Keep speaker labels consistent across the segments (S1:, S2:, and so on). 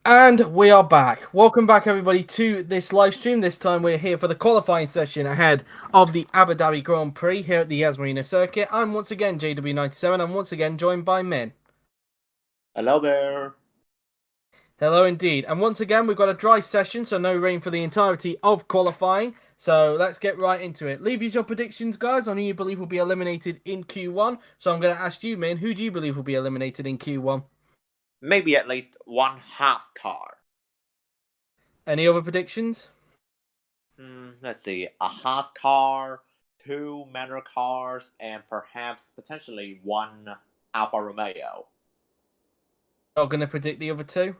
S1: And we are back. Welcome back, everybody, to this live stream. This time we're here for the qualifying session ahead of the Abu Dhabi Grand Prix here at the Yas Marina circuit. I'm once again JW97. I'm once again joined by Min.
S2: Hello there.
S1: Hello indeed. And once again, we've got a dry session, so no rain for the entirety of qualifying. So let's get right into it. Leave your predictions, guys, on who you believe will be eliminated in Q1. So I'm going to ask you, Min, who do you believe will be eliminated in Q1?
S2: Maybe at least one Haas car.
S1: Any other predictions?
S2: Let's see. A Haas car, two Manor cars, and perhaps potentially one Alfa Romeo.
S1: Not going to predict the other two?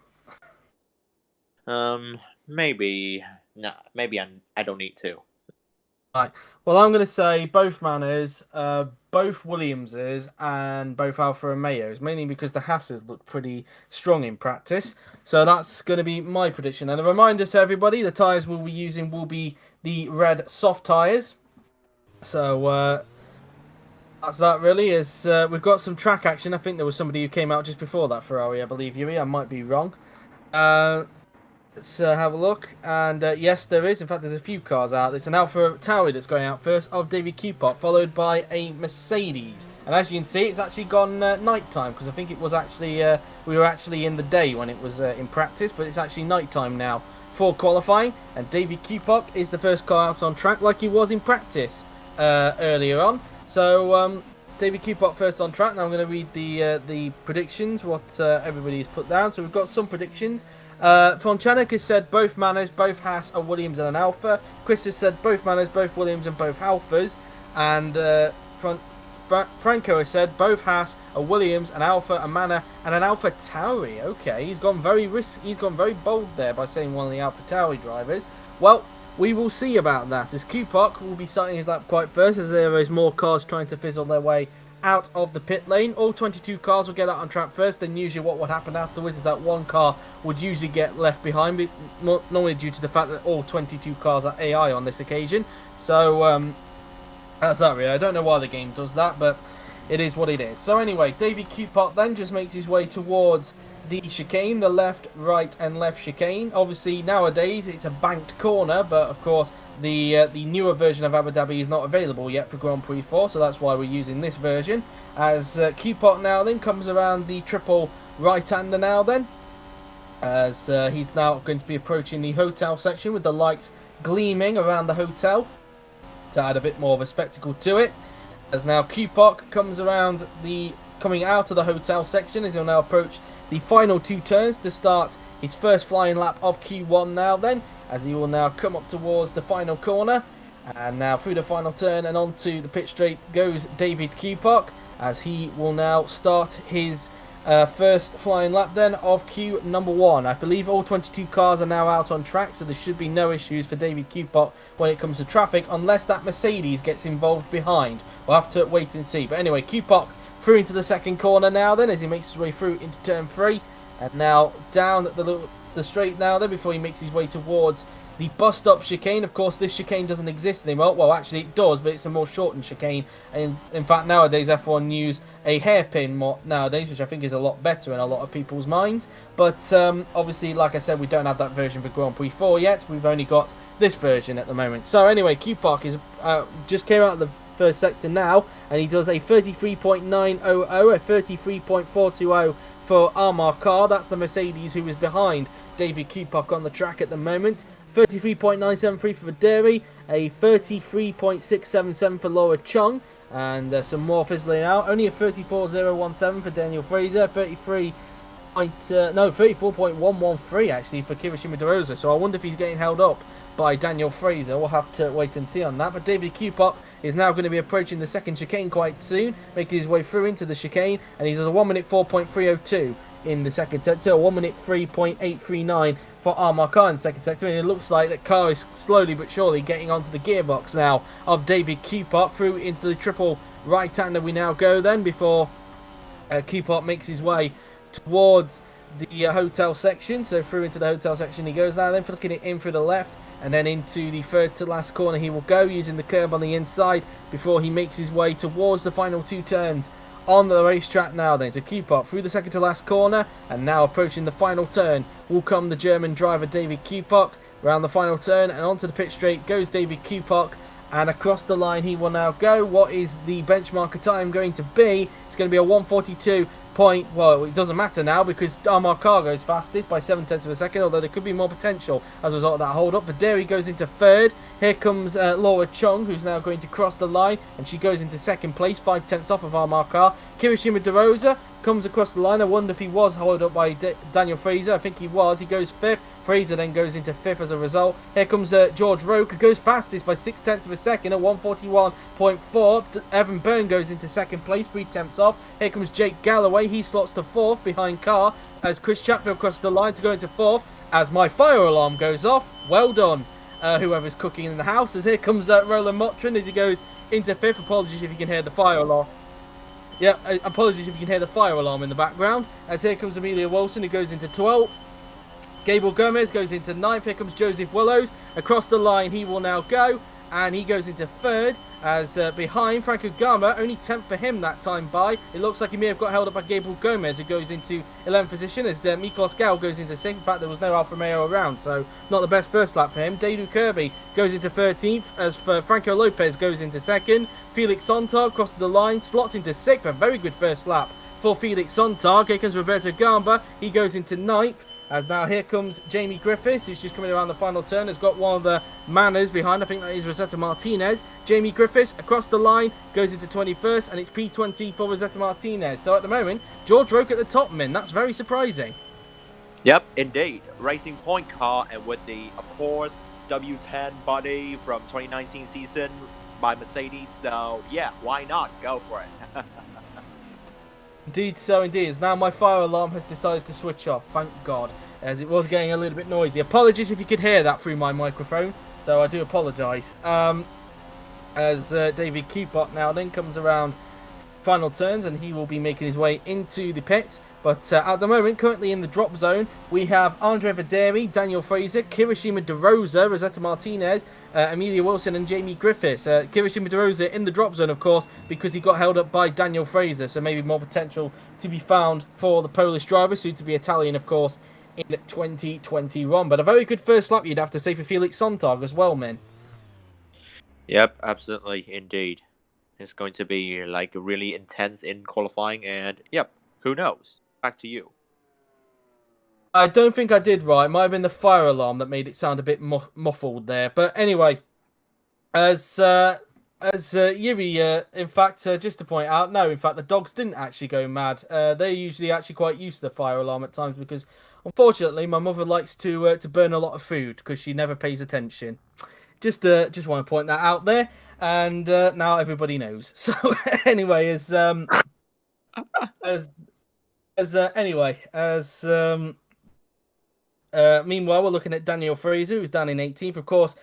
S2: Maybe. No, maybe I don't need to.
S1: Right. Well, I'm going to say both Manners, both Williamses, and both Alfa Romeos, mainly because the Hasses look pretty strong in practice. So that's going to be my prediction. And a reminder to everybody, the tyres we'll be using will be the red soft tyres. So that's that really. We've got some track action. I think there was somebody who came out just before that Ferrari, I believe, Yuri. I might be wrong. Let's have a look, and yes, there is. In fact, there's a few cars out. There's an Alpha Tauri that's going out first of David Cupop, followed by a Mercedes. And as you can see, it's actually gone night time because I think it was actually we were actually in the day when it was in practice, but it's actually night time now for qualifying. And David Cupop is the first car out on track, like he was in practice earlier on. So David Cupop first on track. Now I'm going to read the predictions, what everybody's put down. So we've got some predictions. Fonchanek has said both Manners, both Haas, a Williams and an Alpha. Chris has said both Manners, both Williams and both Alphas. And Franco has said both Haas, a Williams, an Alpha, a Manor, and an Alpha Tauri. Okay, he's gone very He's gone very bold there by saying one of the Alpha Tauri drivers. Well, we will see about that, as Kupok will be starting his lap quite first, as there is more cars trying to fizzle their way out of the pit lane. All 22 cars will get out on track first, then usually what would happen afterwards is that one car would usually get left behind, normally due to the fact that all 22 cars are AI on this occasion. So that's that really. I don't know why the game does that, but it is what it is. So anyway, David Cupot then just makes his way towards the chicane, the left, right and left chicane. Obviously nowadays it's a banked corner, but of course the newer version of Abu Dhabi is not available yet for Grand Prix 4, so that's why we're using this version. As Cupot now then comes around the triple right-hander now then, as he's now going to be approaching the hotel section with the lights gleaming around the hotel to add a bit more of a spectacle to it. As now Cupot comes around coming out of the hotel section, as he'll now approach the final two turns to start his first flying lap of Q1 now then, as he will now come up towards the final corner. And now through the final turn and onto the pit straight goes David Cupok, as he will now start his first flying lap then of Q number 1. I believe all 22 cars are now out on track, so there should be no issues for David Cupok when it comes to traffic, unless that Mercedes gets involved behind. We'll have to wait and see. But anyway, Cupok through into the second corner now then, as he makes his way through into turn 3. And now down the straight now then, before he makes his way towards the bus stop chicane. Of course, this chicane doesn't exist anymore. Well, actually it does, but it's a more shortened chicane. And in fact, nowadays F1 use a hairpin nowadays, which I think is a lot better in a lot of people's minds. But obviously, like I said, we don't have that version for Grand Prix 4 yet. We've only got this version at the moment. So anyway, Cupok is just came out of the first sector now, and he does a 33.900, a 33.420 for Armar Car. That's the Mercedes who is behind David Cupok on the track at the moment. 33.973 for Derry, a 33.677 for Laura Chung, and some more fizzling out. Only a 34.017 for Daniel Fraser, 34.113 actually for Kirishima DeRosa. So I wonder if he's getting held up by Daniel Fraser. We'll have to wait and see on that. But David Cupok is now going to be approaching the second chicane quite soon, making his way through into the chicane, and he does a 1 minute 4.302 in the second sector, 1 minute 3.839 for Armar Car in the second sector, and it looks like that car is slowly but surely getting onto the gearbox now of David Cupok. Through into the triple right-hander we now go then, before Cupok makes his way towards the hotel section. So through into the hotel section he goes now, then flicking it in through the left, and then into the third to last corner he will go, using the curb on the inside before he makes his way towards the final two turns on the racetrack now then. So Q-Pop through the second to last corner, and now approaching the final turn will come the German driver David Q-Pop. Around the final turn and onto the pit straight goes David Q-Pop, and across the line he will now go. What is the benchmarker time going to be? It's going to be a 1:42. Well, it doesn't matter now because Armar Car goes fastest by 7/10 of a second, although there could be more potential as a result of that hold up. Videri goes into third. Here comes Laura Chung, who's now going to cross the line, and she goes into second place, 5/10 off of Armar Car. Kirishima De Rosa comes across the line. I wonder if he was held up by Daniel Fraser. I think he was. He goes fifth. Fraser then goes into fifth as a result. Here comes George Roke, who goes fastest by 6/10 of a second at 1:41.4. Evan Byrne goes into second place, 3/10 off. Here comes Jake Galloway. He slots to fourth behind Carr as Chris Chatfield crosses the line to go into fourth. As my fire alarm goes off, well done, whoever's cooking in the house. As here comes Roland Motrin as he goes into fifth. Apologies if you can hear the fire alarm. Yeah, apologies if you can hear the fire alarm in the background. As here comes Amelia Wilson, who goes into 12th. Gabriel Gomez goes into 9th. Here comes Joseph Willows. Across the line he will now go, and he goes into 3rd. As behind Franco Gama, only 10th for him that time by. It looks like he may have got held up by Gabriel Gomez, who goes into 11th position, as Miklos Gal goes into 6th. In fact, there was no Alfa Romeo around, so not the best first lap for him. Deidu Kirby goes into 13th, as for Franco Lopez goes into 2nd. Felix Sontag crosses the line, slots into 6th, a very good first lap for Felix Sontag. Here comes Roberto Gamba, he goes into 9th. As now here comes Jamie Griffiths, who's just coming around the final turn, has got one of the manners behind. I think that is Rosetta Martinez. Jamie Griffiths across the line goes into 21st, and it's P20 for Rosetta Martinez. So at the moment, George Roke at the top, man. That's very surprising.
S2: Yep, indeed. Racing Point car, and with the, of course, W10 body from 2019 season by Mercedes. So yeah, why not? Go for it.
S1: Indeed, so indeed. As now my fire alarm has decided to switch off, thank God, as it was getting a little bit noisy. Apologies if you could hear that through my microphone, so I do apologise. As David Q-Pop now then comes around final turns, and he will be making his way into the pits. But at the moment, currently in the drop zone, we have Andre Videri, Daniel Fraser, Kirishima De Rosa, Rosetta Martinez, Amelia Wilson and Jamie Griffiths. Kirishima De Rosa in the drop zone, of course, because he got held up by Daniel Fraser. So maybe more potential to be found for the Polish driver, soon to be Italian, of course, in 2021. But a very good first lap, you'd have to say, for Felix Sontag as well, man.
S2: Yep, absolutely, indeed. It's going to be like really intense in qualifying, and yep, who knows? Back to you.
S1: I don't think I did right. It might have been the fire alarm that made it sound a bit muffled there. But anyway, as Yuri, in fact, just to point out, no, in fact, the dogs didn't actually go mad. They're usually actually quite used to the fire alarm at times because, unfortunately, my mother likes to burn a lot of food because she never pays attention. Just want to point that out there, and now everybody knows. So anyway, meanwhile, we're looking at Daniel Fraser, who's down in 18th. Of course,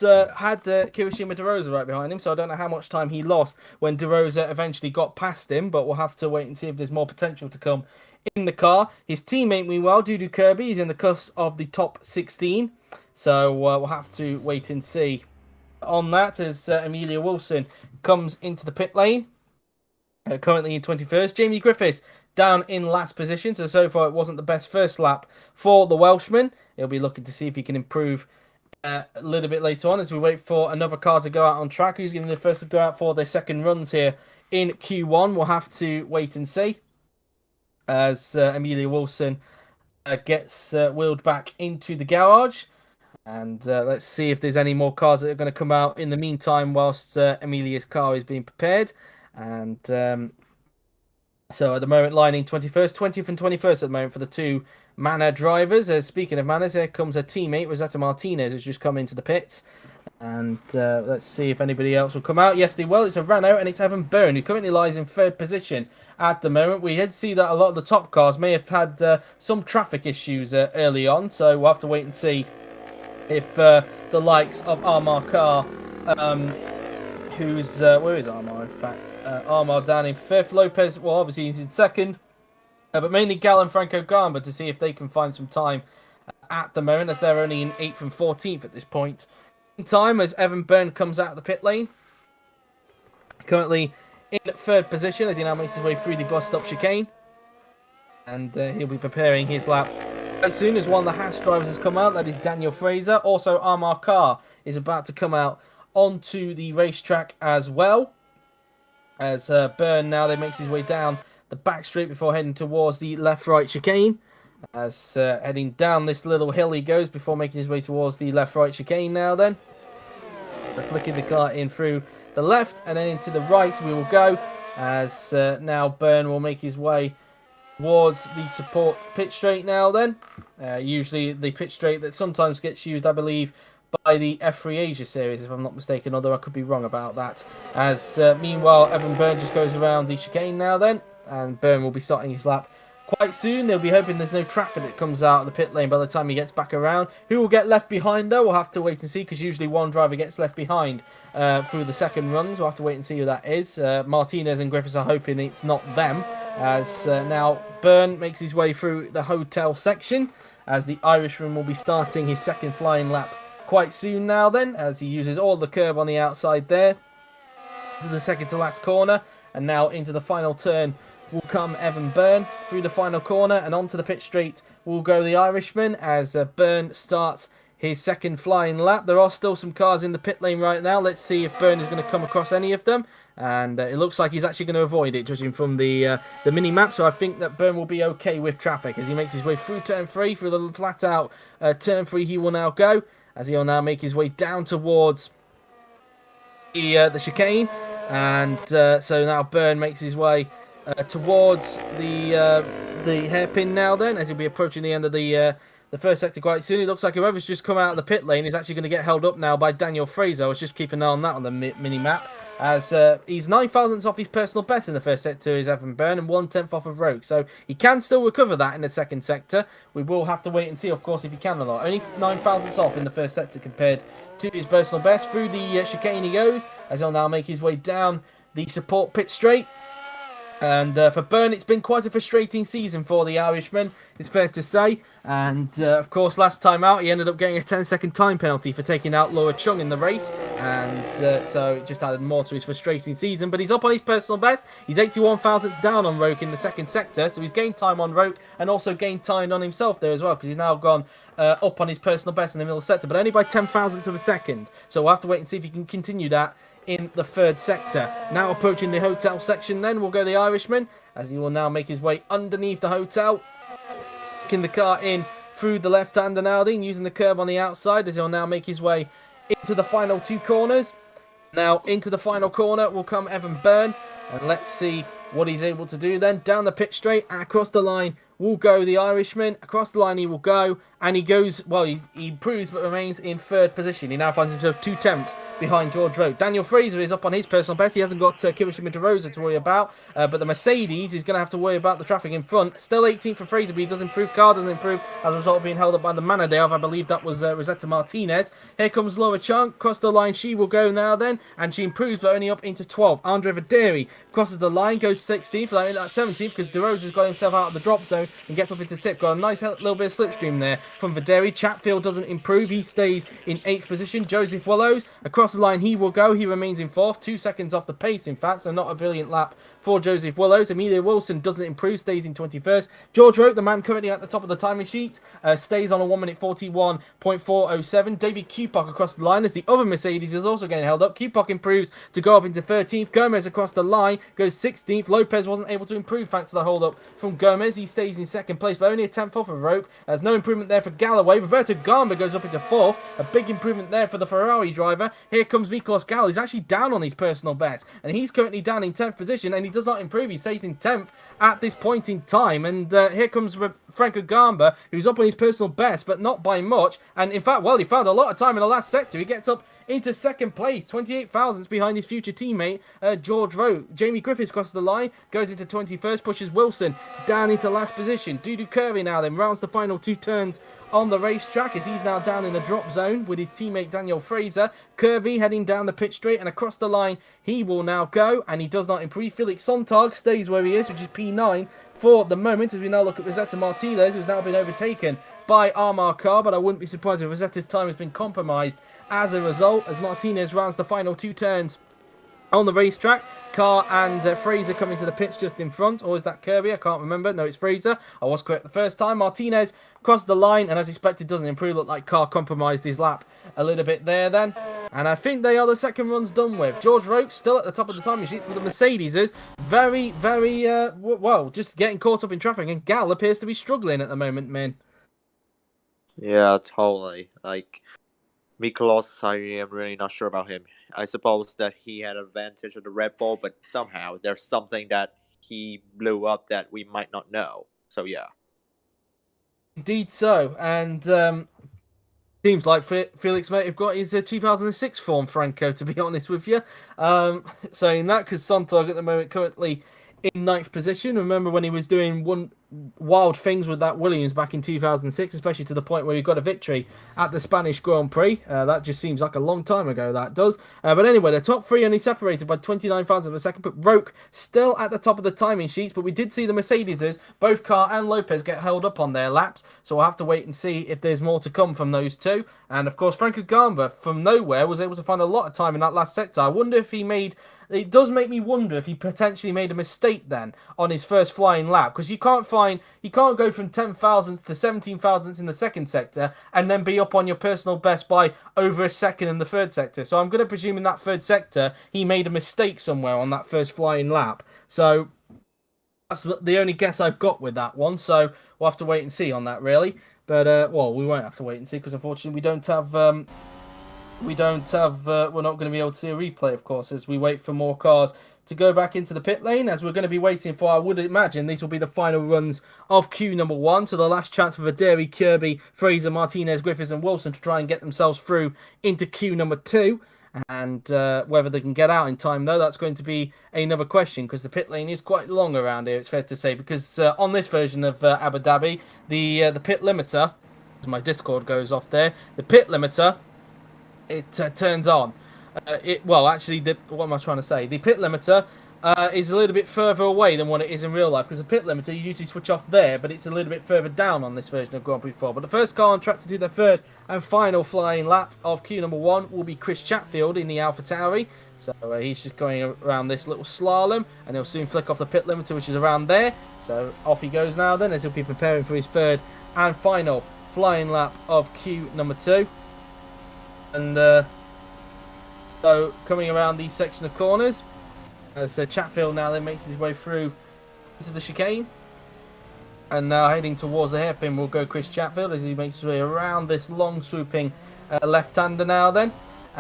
S1: had Kirishima De Rosa right behind him, so I don't know how much time he lost when De Rosa eventually got past him, but we'll have to wait and see if there's more potential to come in the car. His teammate, meanwhile, Dudu Kirby, is in the cusp of the top 16, so we'll have to wait and see on that as Amelia Wilson comes into the pit lane, currently in 21st. Jamie Griffiths down in last position, so far it wasn't the best first lap for the Welshman. He'll be looking to see if he can improve a little bit later on as we wait for another car to go out on track. Who's going to be the first to go out for their second runs here in Q1? We'll have to wait and see as Amelia Wilson gets wheeled back into the garage. And let's see if there's any more cars that are going to come out in the meantime whilst Amelia's car is being prepared. And so at the moment, lining 21st, 20th and 21st at the moment for the two Manor drivers. Speaking of Manors, here comes her teammate, Rosetta Martinez, who's just come into the pits. And let's see if anybody else will come out. Yes, they will. It's a Renault, and it's Evan Byrne, who currently lies in third position at the moment. We did see that a lot of the top cars may have had some traffic issues early on, so we'll have to wait and see if the likes of Armar Car, who's where is Armar? In fact, Armar down in fifth. Lopez, well, obviously he's in second, but mainly Gal and Franco Gamba to see if they can find some time at the moment, as they're only in 8th and 14th at this point in time. As Evan Byrne comes out of the pit lane, currently in third position as he now makes his way through the bus stop chicane. And he'll be preparing his lap as soon as one of the Haas drivers has come out. That is Daniel Fraser. Also, Amar Khan is about to come out onto the racetrack as well. As Byrne now then makes his way down the back straight before heading towards the left-right chicane. As heading down this little hill he goes before making his way towards the left-right chicane now then. Flicking the car in through the left and then into the right we will go. As now Byrne will make his way towards the support pit straight now then. Usually the pit straight that sometimes gets used, I believe, by the F3 Asia series, if I'm not mistaken, although I could be wrong about that. As meanwhile, Evan Byrne just goes around the chicane now then, and Byrne will be starting his lap quite soon. They'll be hoping there's no traffic that comes out of the pit lane by the time he gets back around. Who will get left behind though? We'll have to wait and see, because usually one driver gets left behind through the second runs. We'll have to wait and see who that is. Martinez and Griffiths are hoping it's not them. As now Byrne makes his way through the hotel section, as the Irishman will be starting his second flying lap quite soon now then, as he uses all the curb on the outside there to the second to last corner, and now into the final turn will come Evan Byrne through the final corner, and onto the pit straight will go the Irishman as Byrne starts his second flying lap. There are still some cars in the pit lane right now. Let's see if Byrne is going to come across any of them, and it looks like he's actually going to avoid it, judging from the mini map. So I think that Byrne will be okay with traffic as he makes his way through turn 3, through the flat out turn 3 he will now go, as he'll now make his way down towards the chicane. And so now Byrne makes his way towards the hairpin now then, as he'll be approaching the end of the first sector quite soon. It looks like whoever's just come out of the pit lane is actually going to get held up now by Daniel Fraser. I was just keeping an eye on that on the mini-map, as he's 9 thousandths off his personal best in the first sector is Evan Byrne, and 1/10 off of Rogue. So he can still recover that in the second sector. We will have to wait and see, of course, if he can or not. Only 9 thousandths off in the first sector compared to his personal best. Through the chicane he goes, as he'll now make his way down the support pit straight. And for Byrne, it's been quite a frustrating season for the Irishman, it's fair to say. And of course, last time out, he ended up getting a 10-second time penalty for taking out Laura Chung in the race. And so it just added more to his frustrating season. But he's up on his personal best. He's 81 thousandths down on Roke in the second sector. So he's gained time on Roke and also gained time on himself there as well, because he's now gone up on his personal best in the middle sector, but only by 10 thousandths of a second. So we'll have to wait and see if he can continue that in the third sector. Now approaching the hotel section then will go the Irishman, as he will now make his way underneath the hotel, kicking the car in through the left-hander now then, using the curb on the outside, as he'll now make his way into the final 2 corners. Now into the final corner will come Evan Byrne, and let's see what he's able to do then. Down the pit straight and across the line will go the Irishman. Across the line he will go, and he goes, well, he improves but remains in third position. He now finds himself 2 tenths behind George Rowe. Daniel Fraser is up on his personal best. He hasn't got Kirishima DeRosa to worry about, but the Mercedes is going to have to worry about the traffic in front. Still 18th for Fraser, but he does improve. Car doesn't improve as a result of being held up by the manner they have. I believe that was Rosetta Martinez. Here comes Laura Chung. Across the line she will go now then, and she improves but only up into 12th. Andre Vaderi crosses the line, goes 16th, like 17th, because DeRosa's got himself out of the drop zone and gets up into 6th. Got a nice little bit of slipstream there from Vaderi. Chatfield doesn't improve. He stays in 8th position. Joseph Willows, across the line he will go. He remains in 4th, 2 seconds off the pace, in fact, so not a brilliant lap for Joseph Willows. Amelia Wilson doesn't improve, stays in 21st. George Roke, the man currently at the top of the timing sheets, stays on a 1 minute 41.407. David Kupok across the line, as the other Mercedes is also getting held up. Kupok improves to go up into 13th. Gomez across the line goes 16th. Lopez wasn't able to improve thanks to the hold up from Gomez. He stays in 2nd place, but only a 10th off of Roke. There's no improvement there for Galloway. Roberto Garma goes up into 4th. A big improvement there for the Ferrari driver. Here comes Miklos Gal. He's actually down on his personal best, and he's currently down in 10th position, and he does not improve. He stays in 10th at this point in time. And here comes Franco Gamba, who's up on his personal best, but not by much. And in fact, well, he found a lot of time in the last sector. He gets up into 2nd place, 28 thousandths behind his future teammate, George Rowe. Jamie Griffiths crosses the line, goes into 21st, pushes Wilson down into last position. Dudu Kirby now then rounds the final 2 turns on the racetrack, as he's now down in the drop zone with his teammate Daniel Fraser. Kirby heading down the pit straight, and across the line he will now go, and he does not improve. Felix Sontag stays where he is, which is P9 for the moment, as we now look at Rosetta Martinez, who's now been overtaken by Amar Khan, but I wouldn't be surprised if Rosetta's time has been compromised as a result, as Martinez rounds the final 2 turns On the racetrack, Carr and Fraser coming to the pits just in front. Or is that Kirby? I can't remember. No, it's Fraser. I was correct the first time. Martinez crosses the line, and as expected, doesn't improve. Looked like Carr compromised his lap a little bit there then. And I think they are the second runs done with. George Roke still at the top of the timing sheet, but the Mercedes is very, very, well, just getting caught up in traffic. And Gal appears to be struggling at the moment, man.
S2: Yeah, totally. Like, Miklos, I am really not sure about him. I suppose that he had advantage of the Red Bull, but somehow there's something that he blew up that we might not know. So yeah.
S1: Indeed so. And seems like Felix might have got his 2006 form, Franco, to be honest with you. Saying that, because Sontag at the moment currently in ninth position. Remember when he was doing wild things with that Williams back in 2006, especially to the point where he got a victory at the Spanish Grand Prix. That just seems like a long time ago, that does. But anyway, the top three only separated by 29 thousandths of a second, but Roke still at the top of the timing sheets. But we did see the Mercedeses, both Carr and Lopez, get held up on their laps, so we'll have to wait and see if there's more to come from those two. And of course, Franco Gamba from nowhere was able to find a lot of time in that last sector. I wonder if he made... It does make me wonder if he potentially made a mistake then on his first flying lap, because you can't go from 10 thousandths to 17 thousandths in the second sector and then be up on your personal best by over a second in the third sector. So I'm going to presume in that third sector he made a mistake somewhere on that first flying lap. So that's the only guess I've got with that one. So we'll have to wait and see on that, really. But well, we won't have to wait and see because unfortunately we don't have. We're not going to be able to see a replay, of course, as we wait for more cars to go back into the pit lane, as we're going to be waiting for, I would imagine, these will be the final runs of queue number 1, so the last chance for Vaderi, Kirby, Fraser, Martinez, Griffiths and Wilson to try and get themselves through into queue number 2. And whether they can get out in time, though, that's going to be another question, because the pit lane is quite long around here, it's fair to say, because on this version of Abu Dhabi, the pit limiter, as my Discord goes off there, the pit limiter, it turns on. What am I trying to say? The pit limiter is a little bit further away than what it is in real life, because the pit limiter you usually switch off there, but it's a little bit further down on this version of Grand Prix 4. But the first car on track to do their third and final flying lap of queue number 1 will be Chris Chatfield in the AlphaTauri. So he's just going around this little slalom, and he'll soon flick off the pit limiter, which is around there. So off he goes now then, as he'll be preparing for his third and final flying lap of queue number 2. And so coming around these section of corners, as Chatfield now then makes his way through into the chicane, and now heading towards the hairpin will go Chris Chatfield as he makes his way around this long swooping left-hander now then.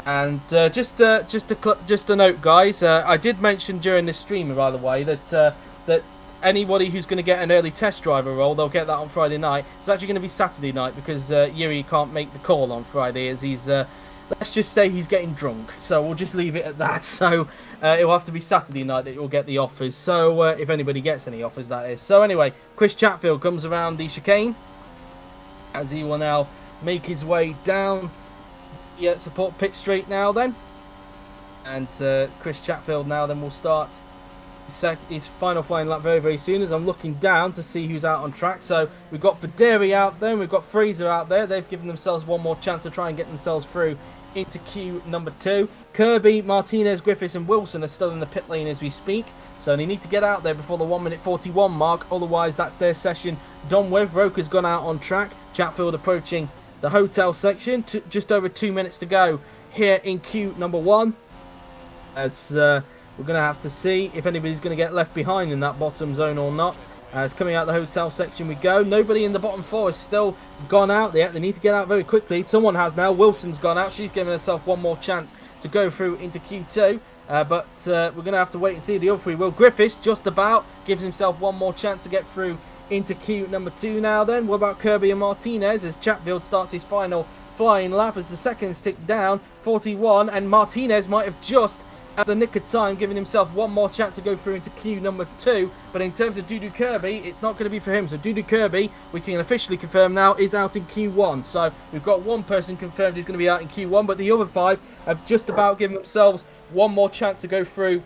S1: And just a note, guys, I did mention during this stream, by the way, that anybody who's going to get an early test driver role, they'll get that on Friday night. It's actually going to be Saturday night because Yuri can't make the call on Friday as he's, let's just say he's getting drunk. So we'll just leave it at that. So it'll have to be Saturday night that you'll get the offers. So if anybody gets any offers, that is. So anyway, Chris Chatfield comes around the chicane as he will now make his way down the support pit straight now then. And Chris Chatfield now then will start his final flying lap very, very soon, as I'm looking down to see who's out on track. So we've got Vaderi out there, we've got Fraser out there. They've given themselves one more chance to try and get themselves through into queue number 2. Kirby, Martinez, Griffiths and Wilson are still in the pit lane as we speak, so they need to get out there before the 1:41 mark, otherwise that's their session done with. Roke has gone out on track. Chatfield approaching the hotel section, just over 2 minutes to go here in queue number 1, as we're going to have to see if anybody's going to get left behind in that bottom zone or not. As coming out the hotel section we go. Nobody in the bottom 4 has still gone out yet. They need to get out very quickly. Someone has now. Wilson's gone out. She's given herself one more chance to go through into Q2. But we're going to have to wait and see the other three. Will Griffiths just about gives himself one more chance to get through into Q number 2 now then. What about Kirby and Martinez as Chatfield starts his final flying lap as the seconds tick down. 41, and Martinez might have just at the nick of time, giving himself one more chance to go through into queue number 2. But in terms of Dudu Kirby, it's not going to be for him. So Dudu Kirby, we can officially confirm now, is out in Q1. So we've got one person confirmed who's going to be out in Q1, but the other 5 have just about given themselves one more chance to go through,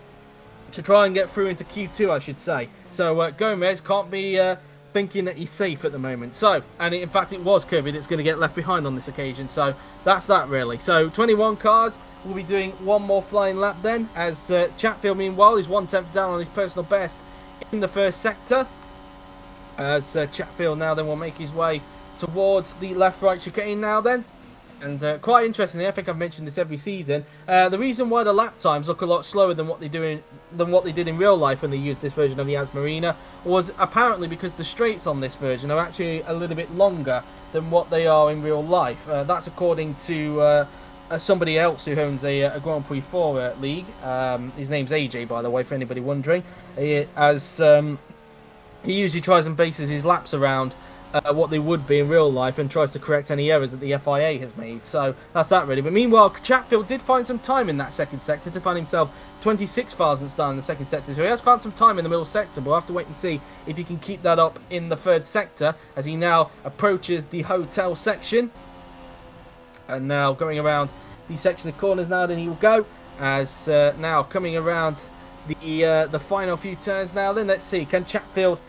S1: to try and get through into Q2, I should say. So Gomez can't be thinking that he's safe at the moment. So, and in fact it was Kirby that's going to get left behind on this occasion. So that's that really. So 21 cars will be doing one more flying lap then, as Chatfield, meanwhile, is 1/10 down on his personal best in the first sector. As Chatfield now then will make his way towards the left-right chicane now then. And quite interestingly, I think I've mentioned this every season. The reason why the lap times look a lot slower than what they did in real life when they used this version of the Asmarina was apparently because the straights on this version are actually a little bit longer than what they are in real life. That's according to somebody else who owns a Grand Prix 4 league. His name's AJ, by the way, for anybody wondering. He usually tries and bases his laps around what they would be in real life and tries to correct any errors that the FIA has made. So that's that really. But meanwhile, Chatfield did find some time in that second sector to find himself 26 thousandths down in the second sector. So he has found some time in the middle sector, but we'll have to wait and see if he can keep that up in the third sector as he now approaches the hotel section. And now going around the section of corners now, then he will go as now coming around the final few turns now. Then let's see, can Chatfield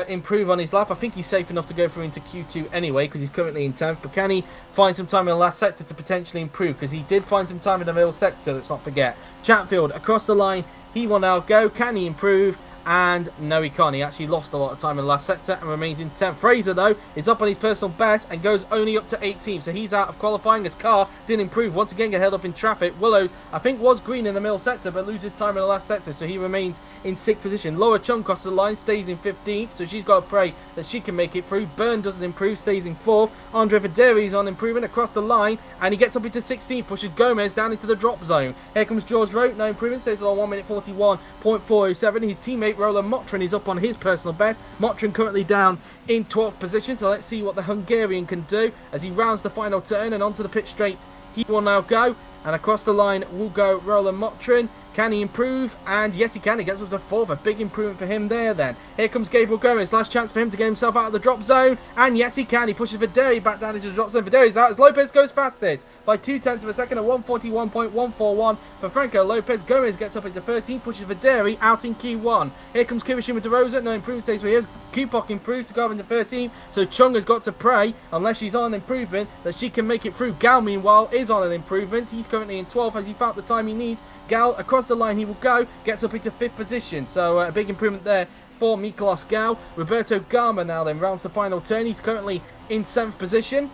S1: improve on his lap? I think he's safe enough to go through into Q2 anyway because he's currently in 10th, but can he find some time in the last sector to potentially improve? Because he did find some time in the middle sector, let's not forget. Chatfield across the line, he will now go. Can he improve? And no, he can't. He actually lost a lot of time in the last sector and remains in 10th. Fraser, though, is up on his personal best and goes only up to 18th. So he's out of qualifying. His car didn't improve. Once again, get held up in traffic. Willows, I think, was green in the middle sector, but loses time in the last sector. So he remains in 6th position. Laura Chung crosses the line, stays in 15th. So she's got to pray that she can make it through. Byrne doesn't improve, stays in 4th. Andre Videri is on improvement across the line. And he gets up into 16th, pushes Gomez down into the drop zone. Here comes George Rote. No improvement. Stays on 1 minute 41.407. His teammate Roland Motrin is up on his personal best. Motrin currently down in 12th position, so let's see what the Hungarian can do as he rounds the final turn and onto the pit straight. He will now go, and across the line will go Roland Motrin. Can he improve? And yes, he can. He gets up to 4th. A big improvement for him there then. Here comes Gabriel Gomez. Last chance for him to get himself out of the drop zone. And yes, he can. He pushes Videri back down into the drop zone. Videri's out as Lopez goes fastest by 0.2 of a second at 141.141 for Franco Lopez. Gomez gets up into 13th, pushes Videri out in Q1. Here comes Kirishima DeRosa. No improvement stays where he is. Kupok improves to go up into 13th. So Chung has got to pray, unless she's on an improvement, that she can make it through. Gal, meanwhile, is on an improvement. He's currently in 12th as he found the time he needs. Gal, across the line he will go, gets up into 5th position. So a big improvement there for Miklos Gal. Roberto Garma now then rounds the final turn. He's currently in 7th position.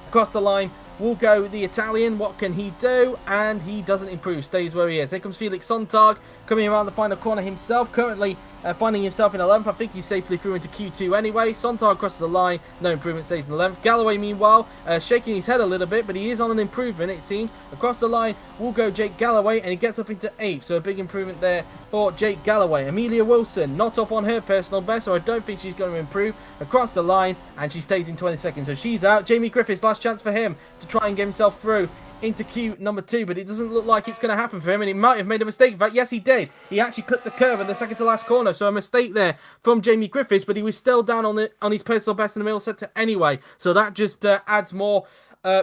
S1: Across the line will go the Italian. What can he do? And he doesn't improve, stays where he is. Here comes Felix Sontag coming around the final corner himself, currently finding himself in 11th. I think he's safely through into Q2 anyway. Sontag crosses the line, no improvement, stays in 11th. Galloway, meanwhile, shaking his head a little bit, but he is on an improvement, it seems. Across the line will go Jake Galloway, and he gets up into 8th, so a big improvement there for Jake Galloway. Amelia Wilson, not up on her personal best, so I don't think she's going to improve. Across the line, and she stays in 22nd, so she's out. Jamie Griffiths, last chance for him to try and get himself through into Q number 2, but it doesn't look like it's going to happen for him, and he might have made a mistake. In fact, yes, he did. He actually clipped the curve in the second to last corner, so a mistake there from Jamie Griffiths, but he was still down on his personal best in the middle sector anyway, so that just adds more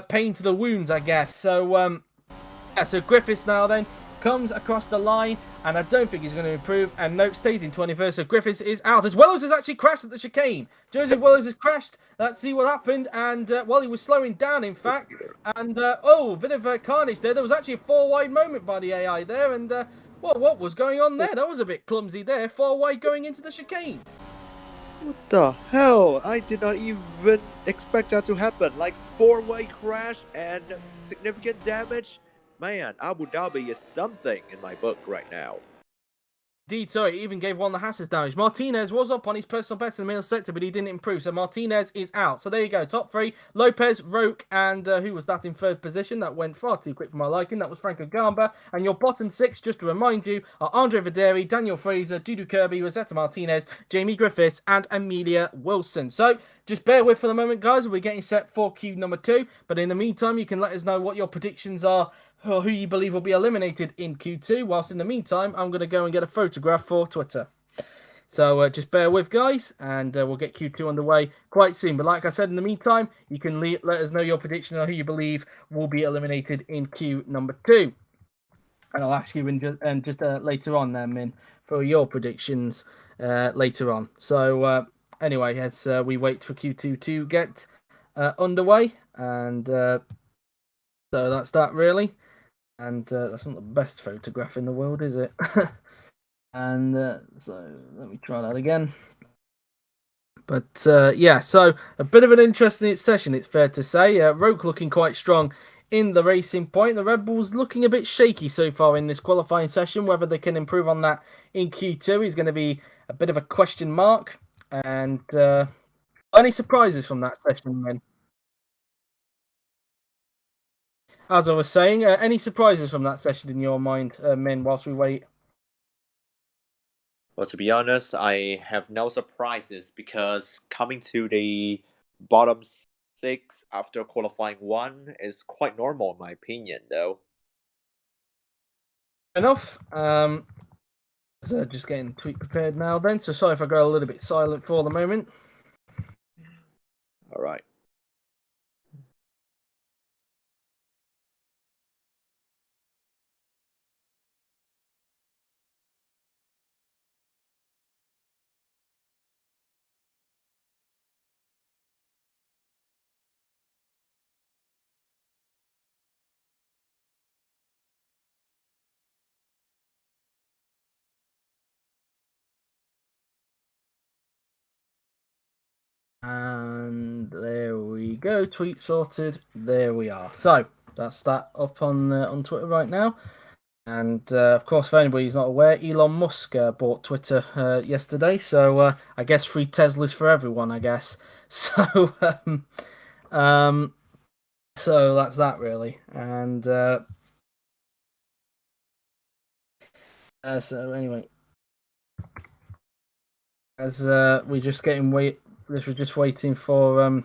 S1: pain to the wounds, I guess. So, yeah, so Griffiths now then comes across the line, and I don't think he's going to improve, and nope, stays in 21st, so Griffiths is out, as Willows has actually crashed at the chicane. Joseph Willows has crashed. Let's see what happened, and, well, he was slowing down, in fact, and, oh, a bit of carnage there. There was actually a 4-wide moment by the AI there, and, well, what was going on there? That was a bit clumsy there, 4-wide going into the chicane.
S2: What the hell? I did not even expect that to happen. Like, 4-way crash and significant damage? Man, Abu Dhabi is something in my book right now.
S1: Indeed, so he even gave one of the Hasses damage. Martinez was up on his personal best in the middle sector, but he didn't improve. So Martinez is out. So there you go. Top 3. Lopez, Roque, and who was that in 3rd position? That went far too quick for my liking. That was Franco Gamba. And your bottom 6, just to remind you, are Andre Videri, Daniel Fraser, Dudu Kirby, Rosetta Martinez, Jamie Griffiths, and Amelia Wilson. So just bear with for the moment, guys. We're getting set for Q number 2. But in the meantime, you can let us know what your predictions are, or who you believe will be eliminated in Q2, whilst in the meantime, I'm going to go and get a photograph for Twitter. So just bear with, guys, and we'll get Q2 underway quite soon. But like I said, in the meantime, you can let us know your prediction on who you believe will be eliminated in Q number 2. And I'll ask you in just later on, Min, for your predictions later on. So anyway, as we wait for Q2 to get underway, and so that's that, really. And that's not the best photograph in the world, is it? And so let me try that again. But yeah, so a bit of an interesting session, it's fair to say. Roke looking quite strong in the racing point. The Red Bulls looking a bit shaky so far in this qualifying session. Whether they can improve on that in Q2 is going to be a bit of a question mark. And any surprises from that session, then? As I was saying, any surprises from that session in your mind, Min, whilst we wait?
S2: Well, to be honest, I have no surprises because coming to the bottom six after qualifying one is quite normal in my opinion, though.
S1: Enough. So just getting the tweet prepared now then. So sorry if I go a little bit silent for the moment.
S2: All right.
S1: And there we go. Tweet sorted. There we are. So that's that up on Twitter right now. And of course, for anybody who's not aware, Elon Musk bought Twitter yesterday. So I guess free Teslas for everyone. I guess. So so that's that really. And so anyway, as we're just we're just waiting for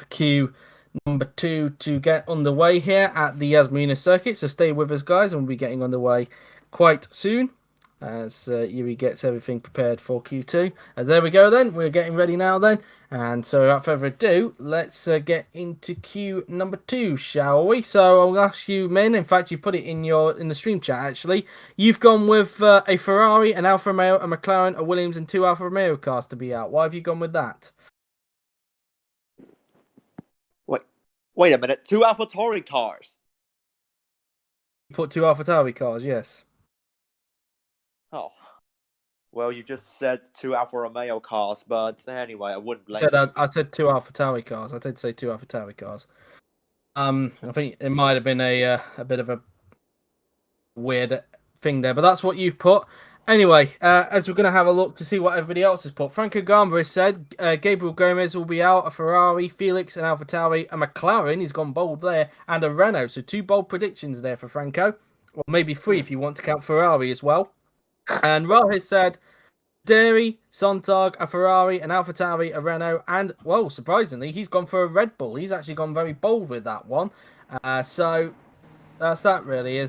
S1: queue number 2 to get underway here at the Yasmina circuit. So stay with us, guys, and we'll be getting underway quite soon as Yuri gets everything prepared for Q2. And there we go then. We're getting ready now then. And so without further ado, let's get into queue number 2, shall we? So I'll ask you, Min. In fact, you put it in the stream chat, actually. You've gone with a Ferrari, an Alfa Romeo, a McLaren, a Williams, and 2 Alfa Romeo cars to be out. Why have you gone with that?
S2: Wait a minute, 2 AlphaTauri cars.
S1: You put 2 AlphaTauri cars, yes.
S2: Oh. Well, you just said 2 Alfa Romeo cars, but anyway, I wouldn't blame you.
S1: I said 2 AlphaTauri cars. I did say 2 AlphaTauri cars. I think it might have been a bit of a weird thing there, but that's what you've put. Anyway, as we're going to have a look to see what everybody else has put, Franco Gamba has said Gabriel Gomez will be out, a Ferrari, Felix, an AlphaTauri, a McLaren, he's gone bold there, and a Renault. So 2 bold predictions there for Franco. Or maybe 3 if you want to count Ferrari as well. And Ra has said Dairy, Sontag, a Ferrari, an AlphaTauri, a Renault, and, well, surprisingly, he's gone for a Red Bull. He's actually gone very bold with that one. So that's that really.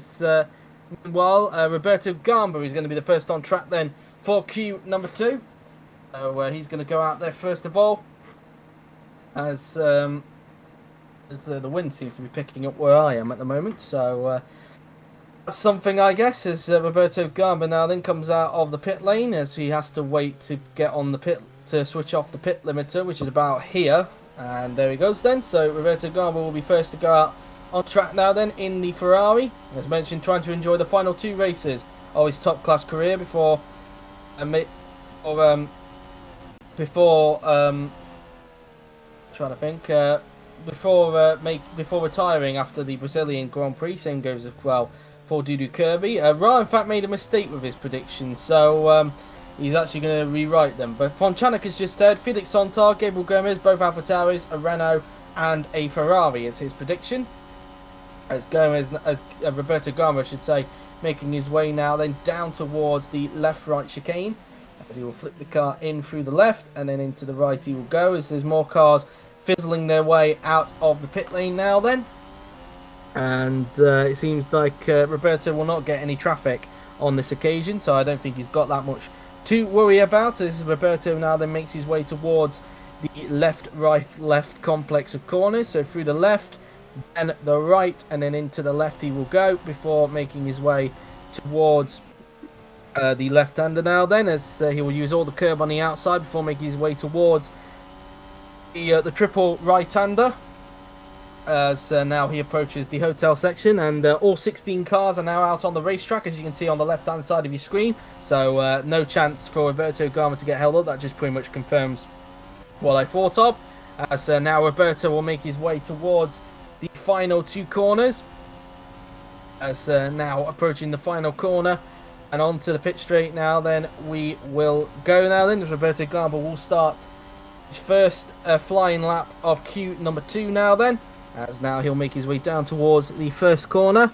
S1: Roberto Gamba is going to be the first on track then for queue number 2. So he's going to go out there first of all, as the wind seems to be picking up where I am at the moment. So that's something, I guess, as Roberto Gamba now then comes out of the pit lane, as he has to wait to get on the pit to switch off the pit limiter, which is about here. And there he goes then. So Roberto Gamba will be first to go out on track now then in the Ferrari. As mentioned, trying to enjoy the final 2 races of his top class career before retiring after the Brazilian Grand Prix. Same goes as well for Dudu Kirby. Ra in fact made a mistake with his predictions, so he's actually going to rewrite them. But Fonchanek has just said Felix Sontag, Gabriel Gomez, both AlphaTauris, a Renault and a Ferrari is his prediction. As Roberto Gamba, I should say, making his way now then down towards the left-right chicane, as he will flip the car in through the left and then into the right he will go, as there's more cars fizzling their way out of the pit lane now then. And it seems like Roberto will not get any traffic on this occasion, so I don't think he's got that much to worry about, as Roberto now then makes his way towards the left complex of corners. So through the left, then the right, and then into the left he will go before making his way towards the left-hander now then, as he will use all the curb on the outside before making his way towards the triple right-hander. as now he approaches the hotel section, and all 16 cars are now out on the racetrack, as you can see on the left-hand side of your screen. So no chance for Roberto Garma to get held up. That just pretty much confirms what I thought of. As now Roberto will make his way towards the final two corners. As now approaching the final corner and onto the pit straight now, then we will go now then, as Roberto Garma will start his first flying lap of Q number 2 now then, as now he'll make his way down towards the first corner,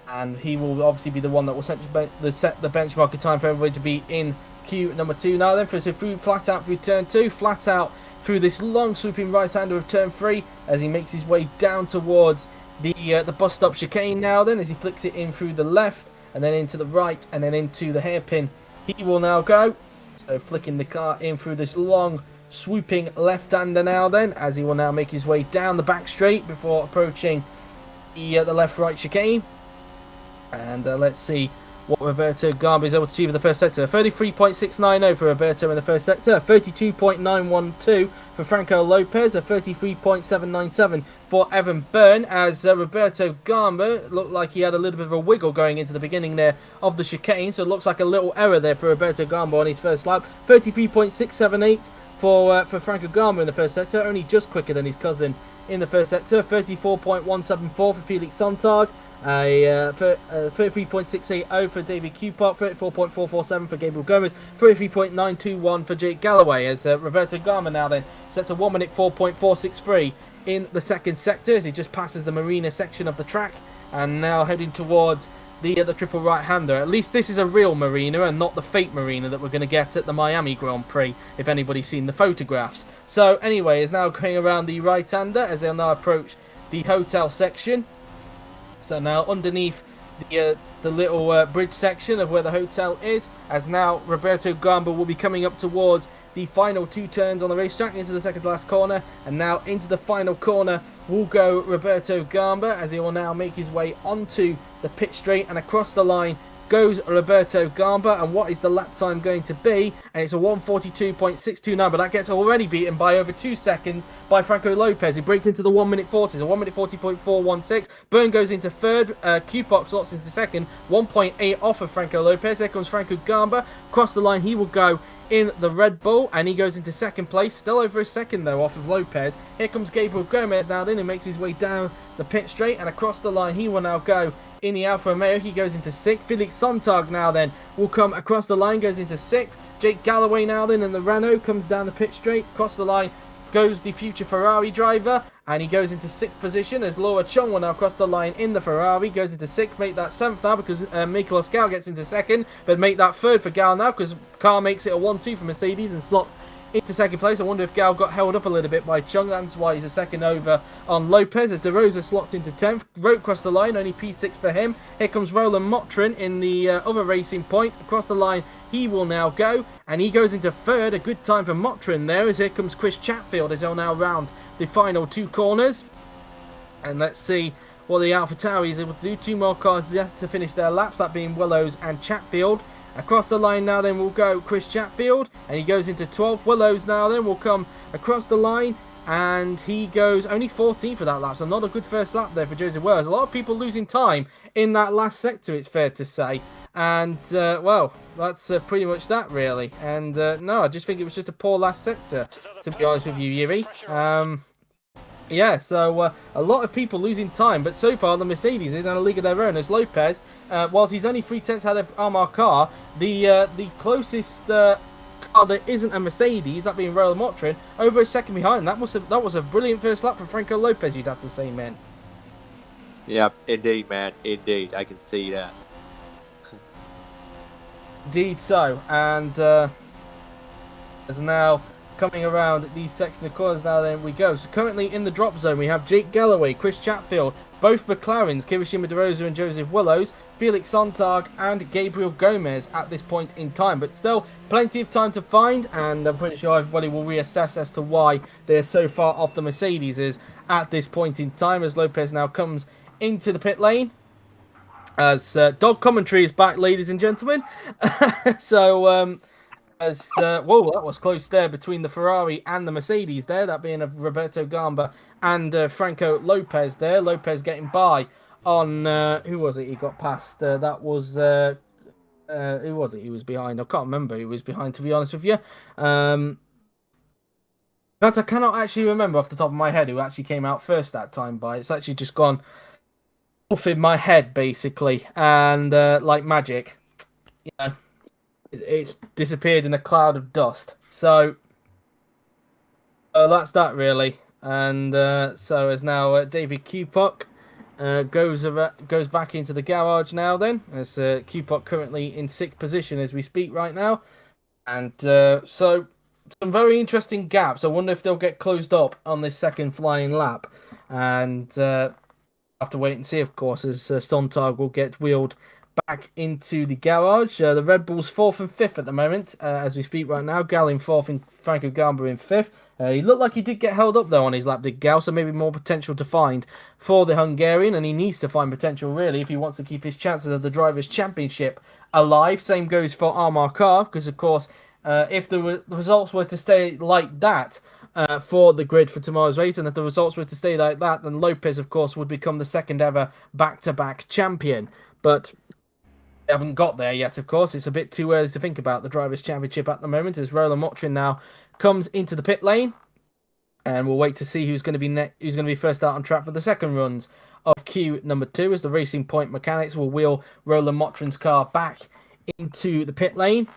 S1: and he will obviously be the one that will set the benchmark time for everybody to be in Q number 2 now then. So through flat out through turn 2, flat out through this long swooping right-hander of turn 3, as he makes his way down towards the bus stop chicane now then, as he flicks it in through the left and then into the right and then into the hairpin. He will now go, so flicking the car in through this long swooping left-hander now then, as he will now make his way down the back straight before approaching the left-right chicane. And let's see what Roberto Garma is able to achieve in the first sector. 33.690 for Roberto in the first sector, 32.912 for Franco Lopez, a 33.797 for Evan Byrne, as Roberto Garma looked like he had a little bit of a wiggle going into the beginning there of the chicane, so it looks like a little error there for Roberto Garma on his first lap. 33.678 for Franco Garma in the first sector, only just quicker than his cousin in the first sector. 34.174 for Felix Sontag, 33.680 for David Cupart, 34.447 for Gabriel Gomez, 33.921 for Jake Galloway, as Roberto Garma now then sets a 1 minute 4.463 in the second sector, as he just passes the marina section of the track and now heading towards the triple right-hander. At least this is a real marina and not the fake marina that we're going to get at the Miami Grand Prix, if anybody's seen the photographs. So anyway, is now going around the right-hander as they'll now approach the hotel section. So now underneath the little bridge section of where the hotel is, as now Roberto Garma will be coming up towards the final two turns on the racetrack into the second last corner, and now into the final corner will go Roberto Garma, as he will now make his way onto the pit straight, and across the line goes Roberto Garma. And what is the lap time going to be? And it's a 1:42.629, but that gets already beaten by over 2 seconds by Franco Lopez, who breaks into the 1 minute 40s, a 1 minute 40.416. Byrne goes into third, Q-Pop slots into second, 1.8 off of Franco Lopez. There comes Franco Garma, across the line he will go in the Red Bull, and he goes into second place, still over a second though off of Lopez. Here comes Gabriel Gomez now then, who makes his way down the pit straight, and across the line he will now go in the Alfa Romeo. He goes into 6th. Felix Sontag now then will come across the line, goes into 6th. Jake Galloway now then in the Renault comes down the pit straight. Across the line goes the future Ferrari driver, and he goes into 6th position, as Laura Chung will now cross the line in the Ferrari, goes into 6th, make that 7th now because Nicolas Gal gets into 2nd, but make that 3rd for Gal now because car makes it a 1-2 for Mercedes and slots into second place. I wonder if Gal got held up a little bit by Chung, that's why he's a second over on Lopez, as De Rosa slots into 10th. Rote across the line, only P6 for him. Here comes Roland Motrin in the other racing point. Across the line he will now go, and he goes into 3rd, a good time for Motrin there, as here comes Chris Chatfield as he'll now round the final 2 corners. And let's see what the AlphaTauri is able to do. 2 more cars left to finish their laps, that being Willows and Chatfield. Across the line now then will go Chris Chatfield, and he goes into 12th. Willows now then will come across the line, and he goes only 14th for that lap, so not a good first lap there for Joseph Willows. A lot of people losing time in that last sector, it's fair to say. And, well, that's pretty much that, really. And, no, I just think it was just a poor last sector, to be honest with you, Yuri. Yeah, so a lot of people losing time, but so far the Mercedes is in a league of their own, as Lopez, whilst he's only 3 tenths ahead of Amar Carr, the closest car that isn't a Mercedes, that being Roland Motrin, over a second behind. That was a brilliant first lap for Franco Lopez, you'd have to say, man.
S2: Yeah, indeed, man, indeed, I can see that.
S1: Indeed so, and as now coming around these section of corners now then we go. So currently in the drop zone we have Jake Galloway, Chris Chatfield, both McLarens, Kirishima De Rosa and Joseph Willows, Felix Sontag and Gabriel Gomez at this point in time. But still plenty of time to find, and I'm pretty sure everybody will reassess as to why they're so far off the Mercedes at this point in time, as Lopez now comes into the pit lane. As dog commentary is back, ladies and gentlemen. So As whoa, that was close there between the Ferrari and the Mercedes there. That being of Roberto Gamba and Franco Lopez there. Lopez getting by on who was it? He got past. That was who was it? He was behind. I can't remember who was behind, to be honest with you. But I cannot actually remember off the top of my head who actually came out first that time. By it's actually just gone off in my head basically, and like magic, you know. It's disappeared in a cloud of dust. So that's that really. And so as now David Kupok goes back into the garage now. Then as Kupok currently in sixth position as we speak right now, and so some very interesting gaps. I wonder if they'll get closed up on this second flying lap, and have to wait and see, of course, as Sontag will get wheeled back into the garage. The Red Bull's 4th and 5th at the moment, as we speak right now. Gal in 4th and Franco Gamba in 5th. He looked like he did get held up, though, on his lap, did Gal, so maybe more potential to find for the Hungarian, and he needs to find potential, really, if he wants to keep his chances of the Drivers' Championship alive. Same goes for Armar Carr, because, of course, if the results were to stay like that, for the grid for tomorrow's race, and if the results were to stay like that, then Lopez, of course, would become the second ever back-to-back champion. But they haven't got there yet, of course. It's a bit too early to think about the Drivers' Championship at the moment, as Roland Motrin now comes into the pit lane, and we'll wait to see who's going to be first out on track for the second runs of Q number 2, as the Racing Point mechanics will wheel Roland Motrin's car back into the pit lane.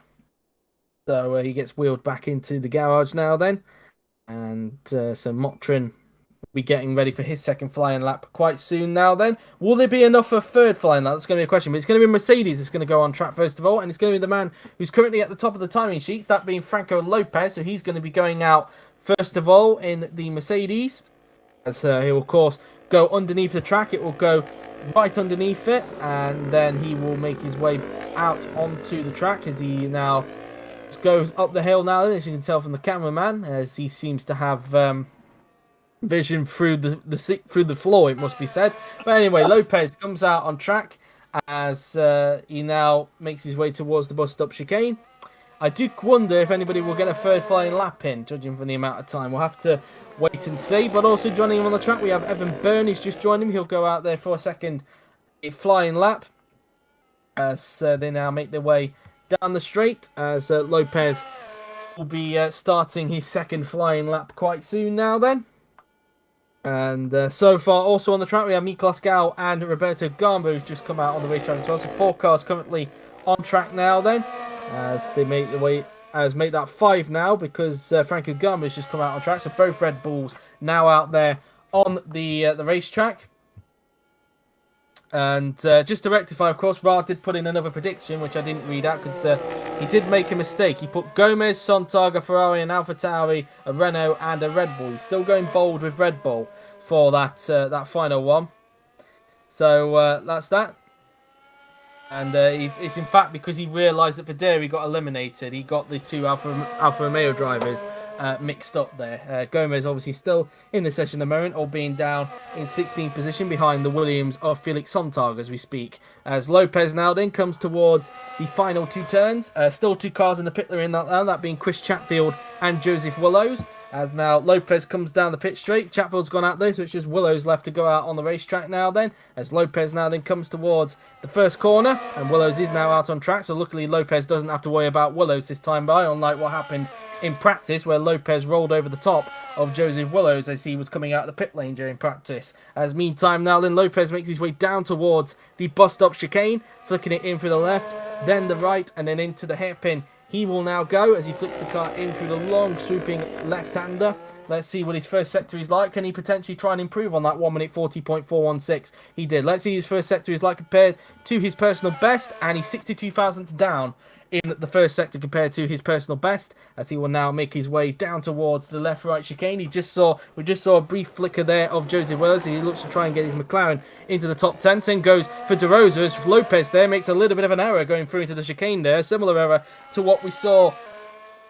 S1: So he gets wheeled back into the garage now then. And so Motrin will be getting ready for his second flying lap quite soon now then. Will there be enough for a third flying lap? That's going to be a question. But it's going to be Mercedes that's going to go on track first of all. And it's going to be the man who's currently at the top of the timing sheets, that being Franco Lopez. So he's going to be going out first of all in the Mercedes. As he will, of course, go underneath the track. It will go right underneath it. And then he will make his way out onto the track as he now goes up the hill now, as you can tell from the cameraman, as he seems to have vision through the floor, it must be said. But anyway, Lopez comes out on track as he now makes his way towards the bus stop chicane. I do wonder if anybody will get a third flying lap in, judging from the amount of time. We'll have to wait and see. But also joining him on the track, we have Evan Byrne, who's just joined him. He'll go out there for a second flying lap as they now make their way down the straight, as Lopez will be starting his second flying lap quite soon now then. And so far also on the track we have Miklos Gal and Roberto Gamba, who's just come out on the racetrack as well. So 4 cars currently on track now then, as they make the way, make that 5 now, because Franco Gamba has just come out on track. So both Red Bulls now out there on the racetrack. And just to rectify, of course, Ra did put in another prediction, which I didn't read out because he did make a mistake. He put Gomez, Sontag, a Ferrari, an AlphaTauri, a Renault, and a Red Bull. He's still going bold with Red Bull for that that final one. So that's that. And it's in fact because he realised that Verderi got eliminated. He got the 2 Alfa Romeo drivers mixed up there. Gomez obviously still in the session at the moment, or being down in 16th position behind the Williams of Felix Sontag as we speak. As Lopez now then comes towards the final 2 turns. Still 2 cars in the pit lane, that being Chris Chatfield and Joseph Willows. As now Lopez comes down the pit straight. Chatfield's gone out there, so it's just Willows left to go out on the racetrack now then. As Lopez now then comes towards the first corner, and Willows is now out on track. So luckily Lopez doesn't have to worry about Willows this time by, unlike what happened in practice, where Lopez rolled over the top of Joseph Willows as he was coming out of the pit lane during practice. As meantime now then Lopez makes his way down towards the bus stop chicane, flicking it in through the left, then the right, and then into the hairpin. He will now go as he flicks the car in through the long swooping left-hander. Let's see what his first sector is like. Can he potentially try and improve on that 1 minute 40.416? He did. Let's see his first sector is like compared to his personal best, and he's 62 thousandths down in the first sector compared to his personal best, as he will now make his way down towards the left-right chicane. We just saw a brief flicker there of Joseph Willows. He looks to try and get his McLaren into the top 10. Then goes for De Rosa, as Lopez there makes a little bit of an error going through into the chicane there. Similar error to what we saw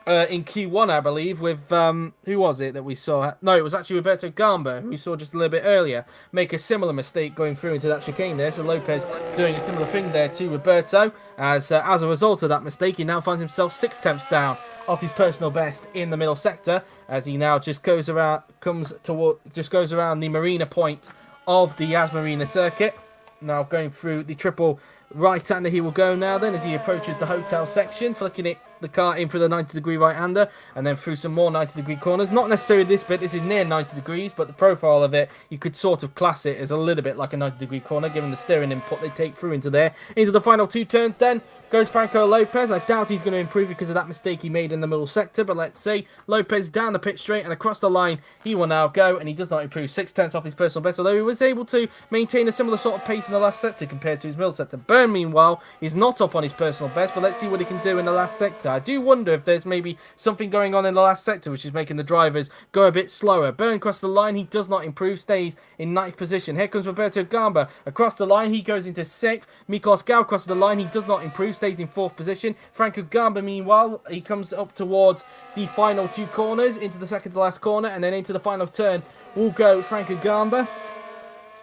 S1: in Q1, I believe, with who was it that we saw? No, it was actually Roberto Gamba, who we saw just a little bit earlier, make a similar mistake going through into that chicane there. So Lopez doing a similar thing there to Roberto. As a result of that mistake, he now finds himself 6 tenths down off his personal best in the middle sector, as he now just goes around, goes around the marina point of the Yas Marina circuit. Now going through the triple right-hander, he will go now then as he approaches the hotel section, flicking the car in for the 90-degree right-hander, and then through some more 90-degree corners. Not necessarily this bit, this is near 90 degrees, but the profile of it, you could sort of class it as a little bit like a 90-degree corner, given the steering input they take through into there. Into the final 2 turns then, goes Franco Lopez. I doubt he's going to improve because of that mistake he made in the middle sector, but let's see. Lopez down the pit straight and across the line, he will now go, and he does not improve 6 tenths off his personal best, although he was able to maintain a similar sort of pace in the last sector compared to his middle sector. Byrne, meanwhile, is not up on his personal best, but let's see what he can do in the last sector. I do wonder if there's maybe something going on in the last sector which is making the drivers go a bit slower. Byrne across the line, he does not improve, stays in 9th position. Here comes Roberto Gamba across the line, he goes into 6th. Miklos Gau across the line, he does not improve, stays in 4th position. Franco Gamba, meanwhile, he comes up towards the final 2 corners, into the second to last corner, and then into the final turn will go Franco Gamba.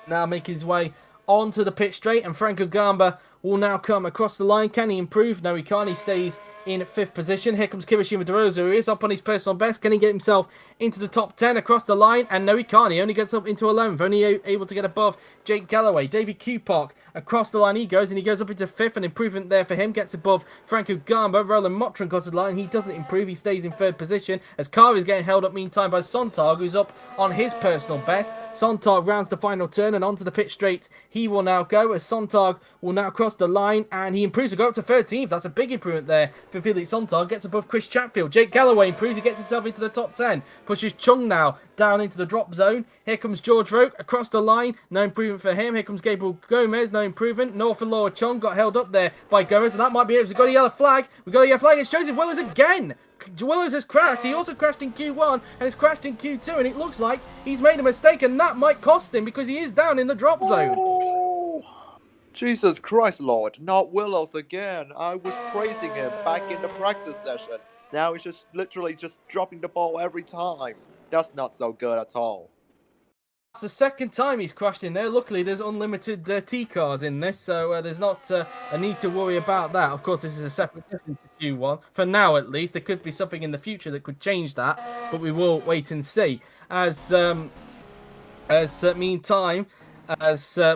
S1: Now making his way onto the pit straight, and Franco Gamba will now come across the line. Can he improve? No, he can't. He stays in 5th position. Here comes Kirishima DeRosa, who is up on his personal best. Can he get himself into the top 10 across the line? And no, he can't. He only gets up into 11th, only able to get above Jake Galloway. David Kupak across the line he goes, and he goes up into 5th. An improvement there for him. Gets above Franco Gamba. Roland Motrin across the line. He doesn't improve. He stays in 3rd position as Carr is getting held up meantime by Sontag, who's up on his personal best. Sontag rounds the final turn, and onto the pit straight he will now go, as Sontag will now cross the line, and he improves to go up to 13th. That's a big improvement there for Felix Sontag. Gets above Chris Chatfield. Jake Galloway improves. He gets himself into the top 10. Pushes Chung now down into the drop zone. Here comes George Roke across the line. No improvement for him. Here comes Gabriel Gomez. No improvement. North and Laura Chung got held up there by Gomez, and that might be it. We've got a yellow flag. We've got a yellow flag. It's Joseph Willis again. Willis has crashed. He also crashed in Q1 and has crashed in Q2, and it looks like he's made a mistake, and that might cost him because he is down in the drop zone.
S2: Oh, Jesus Christ, Lord. Not Willows again. I was praising him back in the practice session. Now he's just literally just dropping the ball every time. That's not so good at all.
S1: It's the second time he's crashed in there. Luckily, there's unlimited T-cars in this, so there's not a need to worry about that. Of course, this is a separate session to Q1. For now, at least. There could be something in the future that could change that, but we will wait and see. Meantime,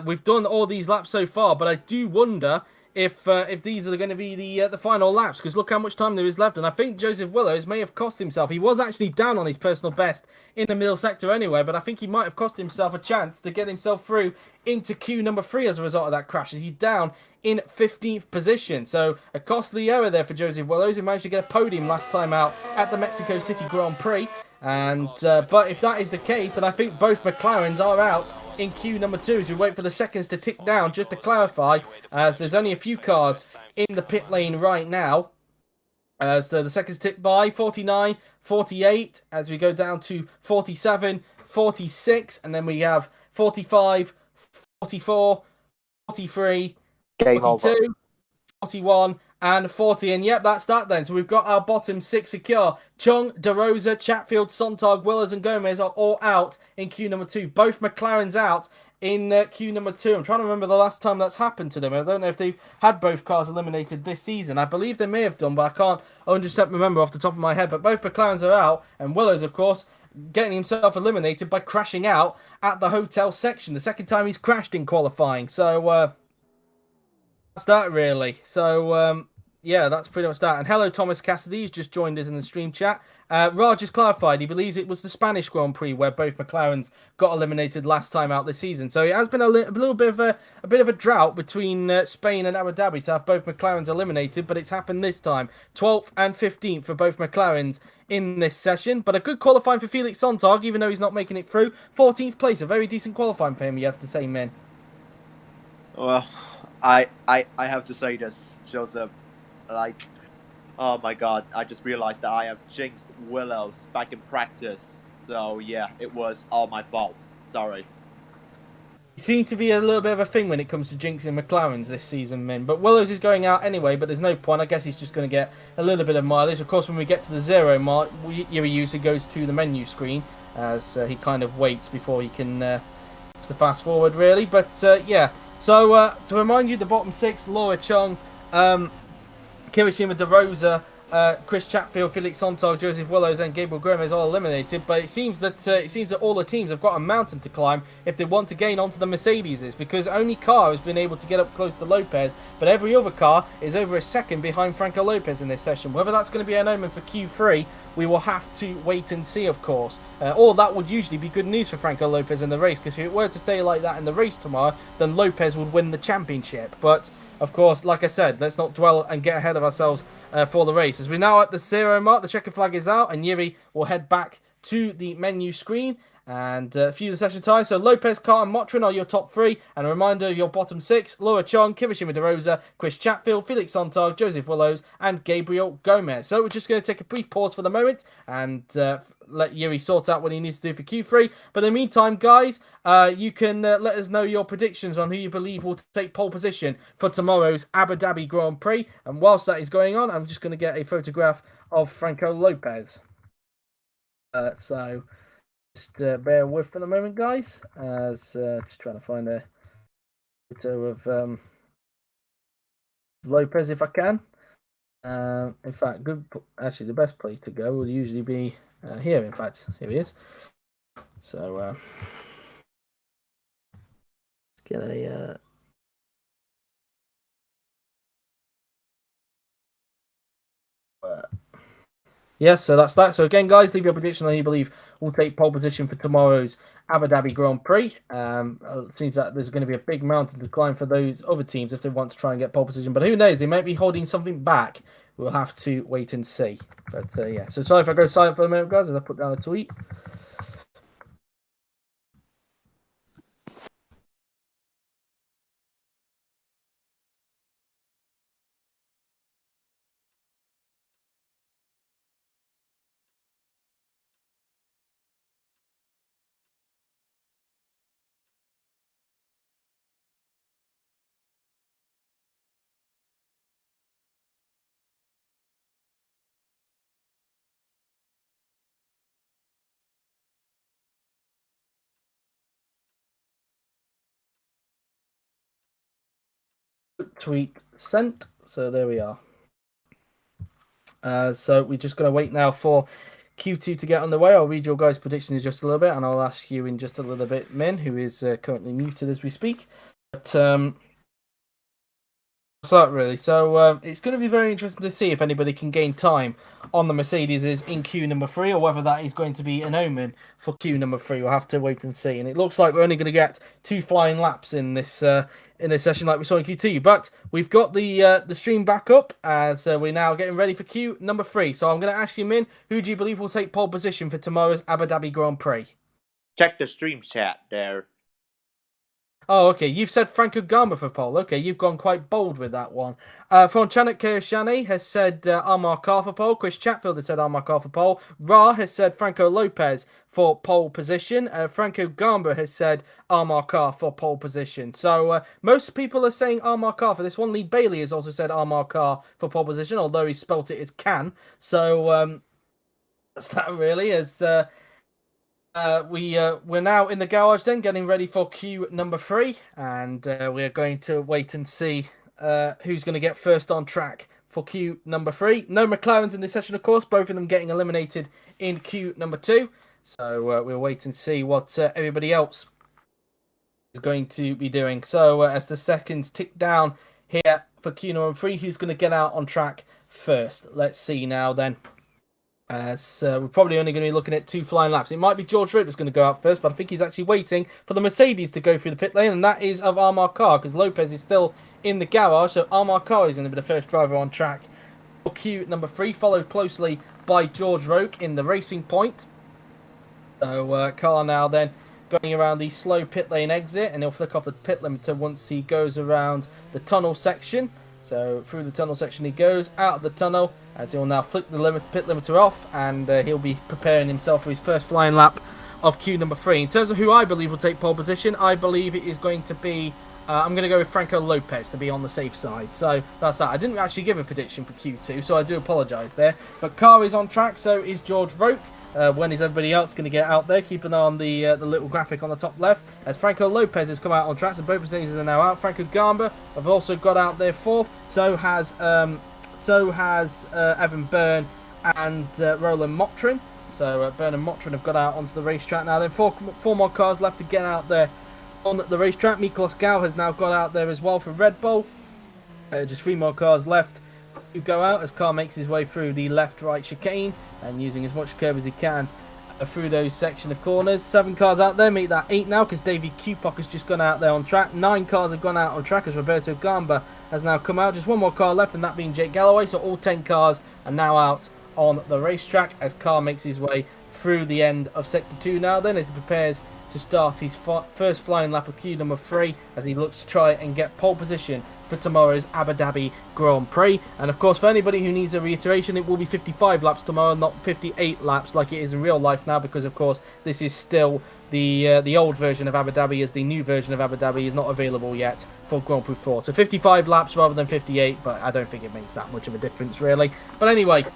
S1: we've done all these laps so far, but I do wonder if these are going to be the final laps, because look how much time there is left, and I think Joseph Willows may have cost himself. He was actually down on his personal best in the middle sector anyway, but I think he might have cost himself a chance to get himself through into Q number 3 as a result of that crash, as he's down in 15th position. So a costly error there for Joseph Willows, who managed to get a podium last time out at the Mexico City Grand Prix. And but if that is the case, and I think both McLarens are out in Q number 2 as we wait for the seconds to tick down, just to clarify, as there's only a few cars in the pit lane right now. As the seconds tick by, 49, 48, as we go down to 47, 46, and then we have 45, 44, 43, 42, 41, and 40. And yep, that's that then. So we've got our bottom 6 secure. Chung, DeRosa, Chatfield, Sontag, Willows, and Gomez are all out in Q number 2. Both McLarens out in Q number 2. I'm trying to remember the last time that's happened to them. I don't know if they've had both cars eliminated this season. I believe they may have done, but I can't 100% remember off the top of my head. But both McLarens are out, and Willows, of course, getting himself eliminated by crashing out at the hotel section. The second time he's crashed in qualifying. So that's that, really. So yeah, that's pretty much that. And hello, Thomas Cassidy, who's just joined us in the stream chat. Raj has clarified he believes it was the Spanish Grand Prix where both McLarens got eliminated last time out this season. So it has been a little bit of a drought between Spain and Abu Dhabi to have both McLarens eliminated, but it's happened this time. 12th and 15th for both McLarens in this session, but a good qualifying for Felix Sontag, even though he's not making it through. 14th place, a very decent qualifying for him, you have to say, Min.
S2: Well, I have to say this, Joseph. Like, oh my god, I just realized that I have jinxed Willows back in practice. So yeah, it was all my fault. Sorry.
S1: seem to be a little bit of a thing when it comes to jinxing McLarens this season, Min. But Willows is going out anyway, but there's no point. I guess he's just going to get a little bit of mileage. Of course, when we get to the 0 mark, Yuri usually goes to the menu screen as he kind of waits before he can the fast forward, really. But yeah, so to remind you, the bottom 6, Laura Chong, Kirishima De Rosa, Chris Chatfield, Felix Sontag, Joseph Willows, and Gabriel Gomez all eliminated. But it seems that all the teams have got a mountain to climb if they want to gain onto the Mercedes, because only Car has been able to get up close to Lopez, but every other car is over a second behind Franco Lopez in this session. Whether that's going to be an omen for Q3, we will have to wait and see, of course. Or that would usually be good news for Franco Lopez in the race, because if it were to stay like that in the race tomorrow, then Lopez would win the championship. But of course, like I said, let's not dwell and get ahead of ourselves for the race. As we're now at the 0 mark, the checker flag is out, and Yuri will head back to the menu screen and view the session time. So Lopez, Carr, and Motrin are your top 3. And a reminder, your bottom 6, Laura Chong, Kirishima De Rosa, Chris Chatfield, Felix Sontag, Joseph Willows, and Gabriel Gomez. So we're just going to take a brief pause for the moment and let Yuri sort out what he needs to do for Q3. But in the meantime, guys, you can let us know your predictions on who you believe will take pole position for tomorrow's Abu Dhabi Grand Prix. And whilst that is going on, I'm just going to get a photograph of Franco Lopez. So just bear with for the moment, guys, as just trying to find a photo of Lopez if I can. In fact, actually, the best place to go would usually be here. In fact, here he is. So let's get a yes, so that's that. So again, guys, leave your prediction on who you believe will take pole position for tomorrow's Abu Dhabi Grand Prix. It seems that there's going to be a big mountain to climb for those other teams if they want to try and get pole position. But who knows? They might be holding something back. We'll have to wait and see. But yeah, so sorry if I go silent for a moment, guys, as I put down a tweet. Tweet sent. So there we are. So we're just going to wait now for Q2 to get on the way. I'll read your guys' predictions just a little bit, and I'll ask you in just a little bit, Min, who is currently muted as we speak. But that's that really. So it's going to be very interesting to see if anybody can gain time on the Mercedes in Q number 3, or whether that is going to be an omen for Q number 3. We'll have to wait and see. And it looks like we're only going to get 2 flying laps in this session, like we saw in Q2. But we've got the stream back up as we're now getting ready for Q number 3. So I'm going to ask you, Min, who do you believe will take pole position for tomorrow's Abu Dhabi Grand Prix?
S2: Check the stream chat there.
S1: Oh, okay. You've said Franco Gamba for pole. Okay, you've gone quite bold with that one. From Chanak Kirshani has said Amar Kar for pole. Chris Chatfield has said Amar Kar for pole. Ra has said Franco Lopez for pole position. Franco Gamba has said Amar Kar for pole position. So most people are saying Amar Kar for this one. Lee Bailey has also said Amar Kar for pole position, although he spelt it as can. So that's that really. As we're now in the garage then, getting ready for Q number 3, and we're going to wait and see who's going to get first on track for Q number 3. No McLarens in this session, of course, both of them getting eliminated in Q number 2. So we'll wait and see what everybody else is going to be doing. So as the seconds tick down here for Q number 3, who's going to get out on track first? Let's see now then. So we're probably only going to be looking at 2 flying laps. It might be George Root that's going to go out first, but I think he's actually waiting for the Mercedes to go through the pit lane, and that is of Amar Kar, because Lopez is still in the garage, so Amar Kar is going to be the first driver on track for Q number 3, followed closely by George Roke in the racing point. So Kar now then going around the slow pit lane exit, and he'll flick off the pit limiter once he goes around the tunnel section. So through the tunnel section he goes, out of the tunnel, as he'll now flick the pit limiter off, and he'll be preparing himself for his first flying lap of queue number 3. In terms of who I believe will take pole position, I believe it is going to be... I'm going to go with Franco Lopez to be on the safe side. So that's that. I didn't actually give a prediction for Q2, so I do apologise there. But car is on track, so is George Roque. When is everybody else going to get out there? Keep an eye on the little graphic on the top left. As Franco Lopez has come out on track, so both Mercedes are now out. Franco Gamba have also got out there 4th. So has Evan Byrne and Roland Motrin. So Byrne and Motrin have got out onto the racetrack now. Then four more cars left to get out there on the racetrack. Miklos Gal has now got out there as well for Red Bull. Just 3 more cars left to go out as Carl makes his way through the left-right chicane and using as much curve as he can through those section of corners. 7 cars out there, make that 8 now because Davey Kupok has just gone out there on track. 9 cars have gone out on track as Roberto Gamba has now come out. Just 1 more car left, and that being Jake Galloway. So all 10 cars are now out on the racetrack as Carl makes his way through the end of Sector 2 now then as he prepares to start his first flying lap of queue number 3 as he looks to try and get pole position for tomorrow's Abu Dhabi Grand Prix. And of course, for anybody who needs a reiteration, it will be 55 laps tomorrow, not 58 laps like it is in real life now, because of course this is still the old version of Abu Dhabi, as the new version of Abu Dhabi is not available yet for Grand Prix 4. So 55 laps rather than 58, but I don't think it makes that much of a difference really. But anyway,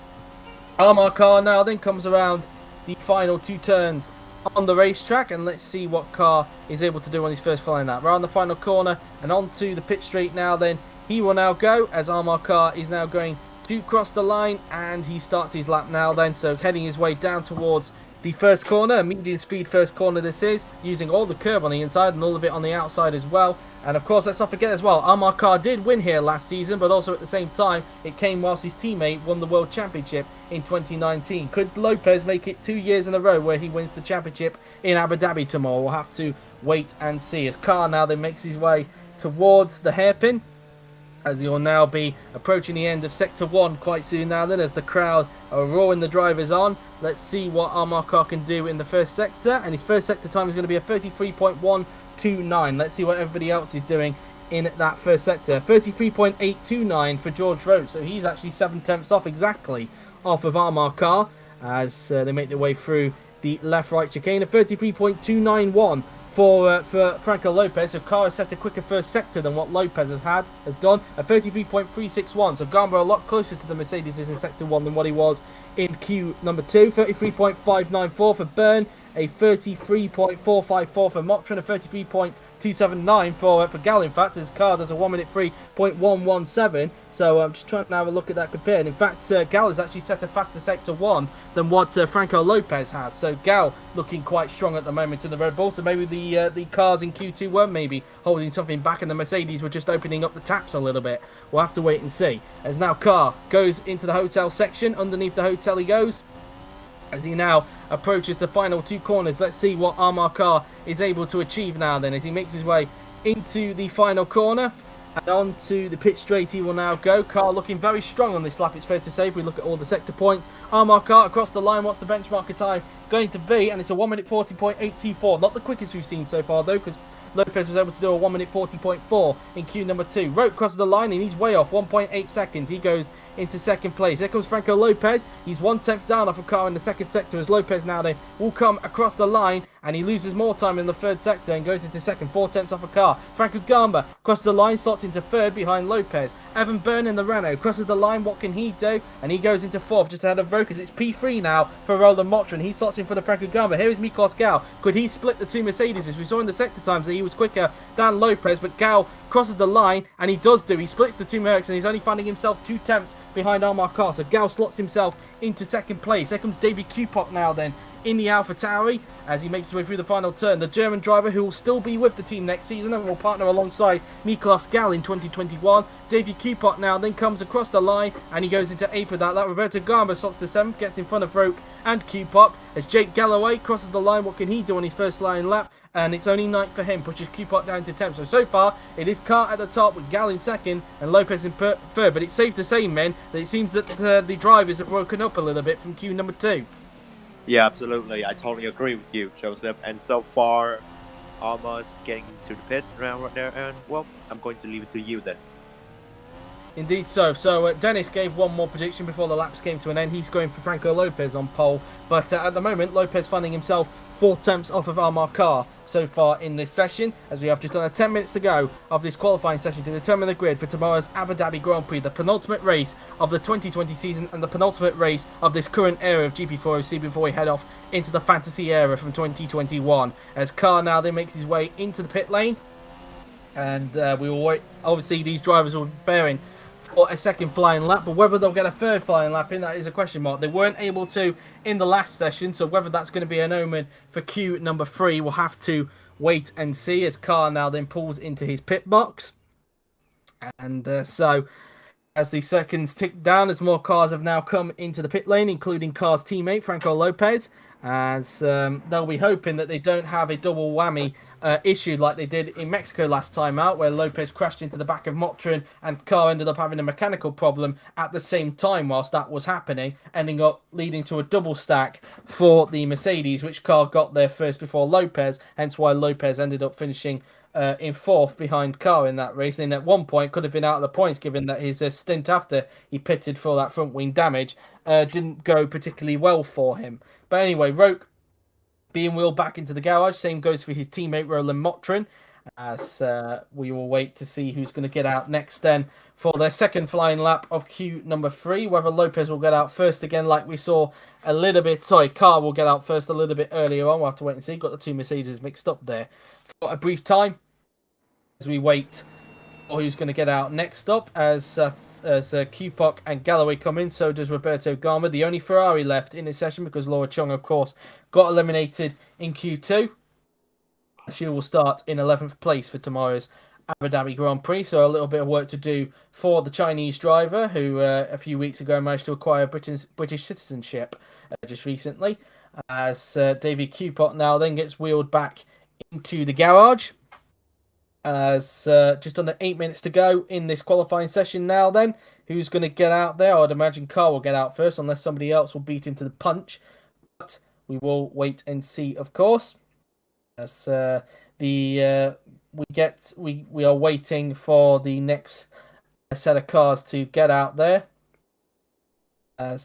S1: Armar car now then comes around the final 2 turns on the racetrack, and let's see what car is able to do on his first flying lap. Around the final corner and onto the pit straight now then he will now go as Armar car is now going to cross the line, and he starts his lap now then, so heading his way down towards the first corner, a medium speed first corner this is, using all the curb on the inside and all of it on the outside as well. And of course, let's not forget as well, Armar Car did win here last season, but also at the same time, it came whilst his teammate won the World Championship in 2019. Could Lopez make it 2 years in a row where he wins the championship in Abu Dhabi tomorrow? We'll have to wait and see. As Car now then makes his way towards the hairpin, as he will now be approaching the end of Sector 1 quite soon now then, as the crowd are roaring the drivers on. Let's see what Armar Car can do in the first sector, and his first sector time is going to be a 33.129. Let's see what everybody else is doing in that first sector. 33.829 for George Roque, so he's actually 7/10 off exactly off of Armar Car as they make their way through the left-right chicane. A 33.291 for Franco Lopez. So Car has set a quicker first sector than what Lopez has done. A 33.361. So Gamba a lot closer to the Mercedes in Sector 1 than what he was in Q number 2. 33.594 for Byrne. A 33.454 for Motrin. A 33.279 for Gal, in fact, his car does a 1 minute 3.117. So I'm just trying to have a look at that compared. In fact, Gal has actually set a faster Sector 1 than what Franco Lopez has. So Gal looking quite strong at the moment in the Red Bull. So maybe the cars in Q2 weren't maybe holding something back, and the Mercedes were just opening up the taps a little bit. We'll have to wait and see. As now Car goes into the hotel section. Underneath the hotel he goes, as he now approaches the final 2 corners. Let's see what Armar Car is able to achieve now then, as he makes his way into the final corner and onto the pit straight he will now go. Car looking very strong on this lap, it's fair to say, if we look at all the sector points. Armar Car across the line, what's the benchmark time going to be? And it's a 1 minute 40.824. Not the quickest we've seen so far though, because Lopez was able to do a 1 minute 40.4 in Q number 2. Roque crosses the line and he's way off, 1.8 seconds. He goes into second place. Here comes Franco Lopez. He's 1/10 down off a car in the second sector, as Lopez now then will come across the line, and he loses more time in the third sector and goes into second, 4/10 off a car. Franco Gamba crosses the line, slots into third behind Lopez. Evan Byrne in the Renault crosses the line. What can he do? And he goes into fourth, just ahead of Roque. It's P3 now for Roland Motrin. He slots in for the Franco Gamba. Here is Miklos Gal. Could he split the 2 Mercedes? As we saw in the sector times that he was quicker than Lopez, but Gal crosses the line, and he does do. He splits the 2 Mercs, and he's only finding himself 2/10 behind Armar Car. So Gal slots himself into second place. Here comes Davey Kupok now then in the AlphaTauri as he makes his way through the final turn. The German driver who will still be with the team next season and will partner alongside Miklos Gal in 2021. Davey Kupok now then comes across the line, and he goes into 8th with that. Roberto Gamba slots to 7th, gets in front of Roque and Kupok. As Jake Galloway crosses the line, what can he do on his first line lap? And it's only 9th for him, pushes Kupok down to 10th. So far, it is Car at the top with Gal in second and Lopez in third. But it's safe to say, men, that it seems that the drivers have broken up a little bit from Q number 2.
S2: Yeah, absolutely. I totally agree with you, Joseph. And so far, Armar's getting to the pit round right there. And, well, I'm going to leave it to you then.
S1: Indeed so. So Dennis gave one more prediction before the laps came to an end. He's going for Franco Lopez on pole. But at the moment, Lopez finding himself 4 tenths off of our car so far in this session, as we have just under 10 minutes to go of this qualifying session to determine the grid for tomorrow's Abu Dhabi Grand Prix, the penultimate race of the 2020 season and the penultimate race of this current era of GP4 OC before we head off into the fantasy era from 2021. As Carr now then makes his way into the pit lane, and we will wait. Obviously, these drivers will be preparing for a second flying lap, but whether they'll get a third flying lap in, that is a question mark. They weren't able to in the last session, so whether that's going to be an omen for Q number 3, we'll have to wait and see, as Carr now then pulls into his pit box. And so as the seconds tick down, as more cars have now come into the pit lane, including Carr's teammate Franco Lopez, as they'll be hoping that they don't have a double whammy issue like they did in Mexico last time out, where Lopez crashed into the back of Motrin and Carr ended up having a mechanical problem at the same time whilst that was happening, ending up leading to a double stack for the Mercedes, which Carr got there first before Lopez, hence why Lopez ended up finishing in 4th behind Carr in that race, and at one point could have been out of the points given that his stint after he pitted for that front wing damage didn't go particularly well for him. But anyway, Roke being wheeled back into the garage. Same goes for his teammate Roland Motrin, as we will wait to see who's going to get out next then for their second flying lap of Q number 3. Whether Lopez will get out first again, like we saw a little bit. Sorry, Carr will get out first a little bit earlier on. We'll have to wait and see. Got the two Mercedes mixed up there for a brief time as we wait for who's going to get out next up. As Q-Poc and Galloway come in, so does Roberto Garma, the only Ferrari left in this session, because Laura Chung, of course, got eliminated in Q2. She will start in 11th place for tomorrow's Abu Dhabi Grand Prix, so a little bit of work to do for the Chinese driver, who a few weeks ago managed to acquire British citizenship just recently, as David Q-Poc now then gets wheeled back into the garage. As just under 8 minutes to go in this qualifying session now then. Who's going to get out there? I'd imagine Carr will get out first, unless somebody else will beat him to the punch. But we will wait and see, of course. As we are waiting for the next set of cars to get out there. As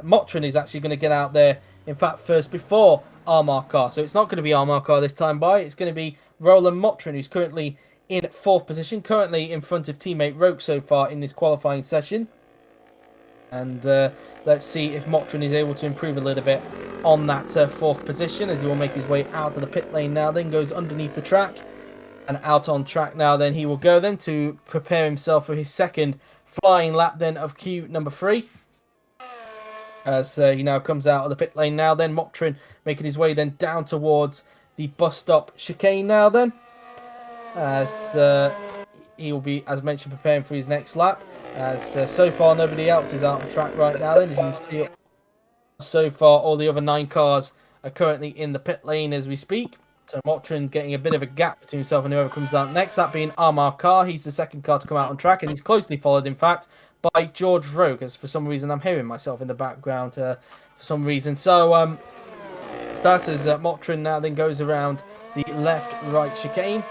S1: Motrin is actually going to get out there, in fact, first before Armar Carr. So it's not going to be Armar Carr this time by. It's going to be Roland Motrin, who's currently in 4th position, currently in front of teammate Roke so far in this qualifying session. And let's see if Motrin is able to improve a little bit on that 4th position, as he will make his way out of the pit lane now, then goes underneath the track and out on track now. Then he will go then to prepare himself for his second flying lap then of Q number 3. As he now comes out of the pit lane now then, Motrin making his way then down towards the bus stop chicane now then, as he will be, as mentioned, preparing for his next lap. As so far nobody else is out on track right now then, as you can see. So far all the other 9 cars are currently in the pit lane as we speak. So Motrin getting a bit of a gap between himself and whoever comes out next, that being Armar Carr. He's the second car to come out on track, and he's closely followed, in fact, by George Roke, as for some reason I'm hearing myself in the background for some reason. So starters Motrin now then goes around the left-right chicane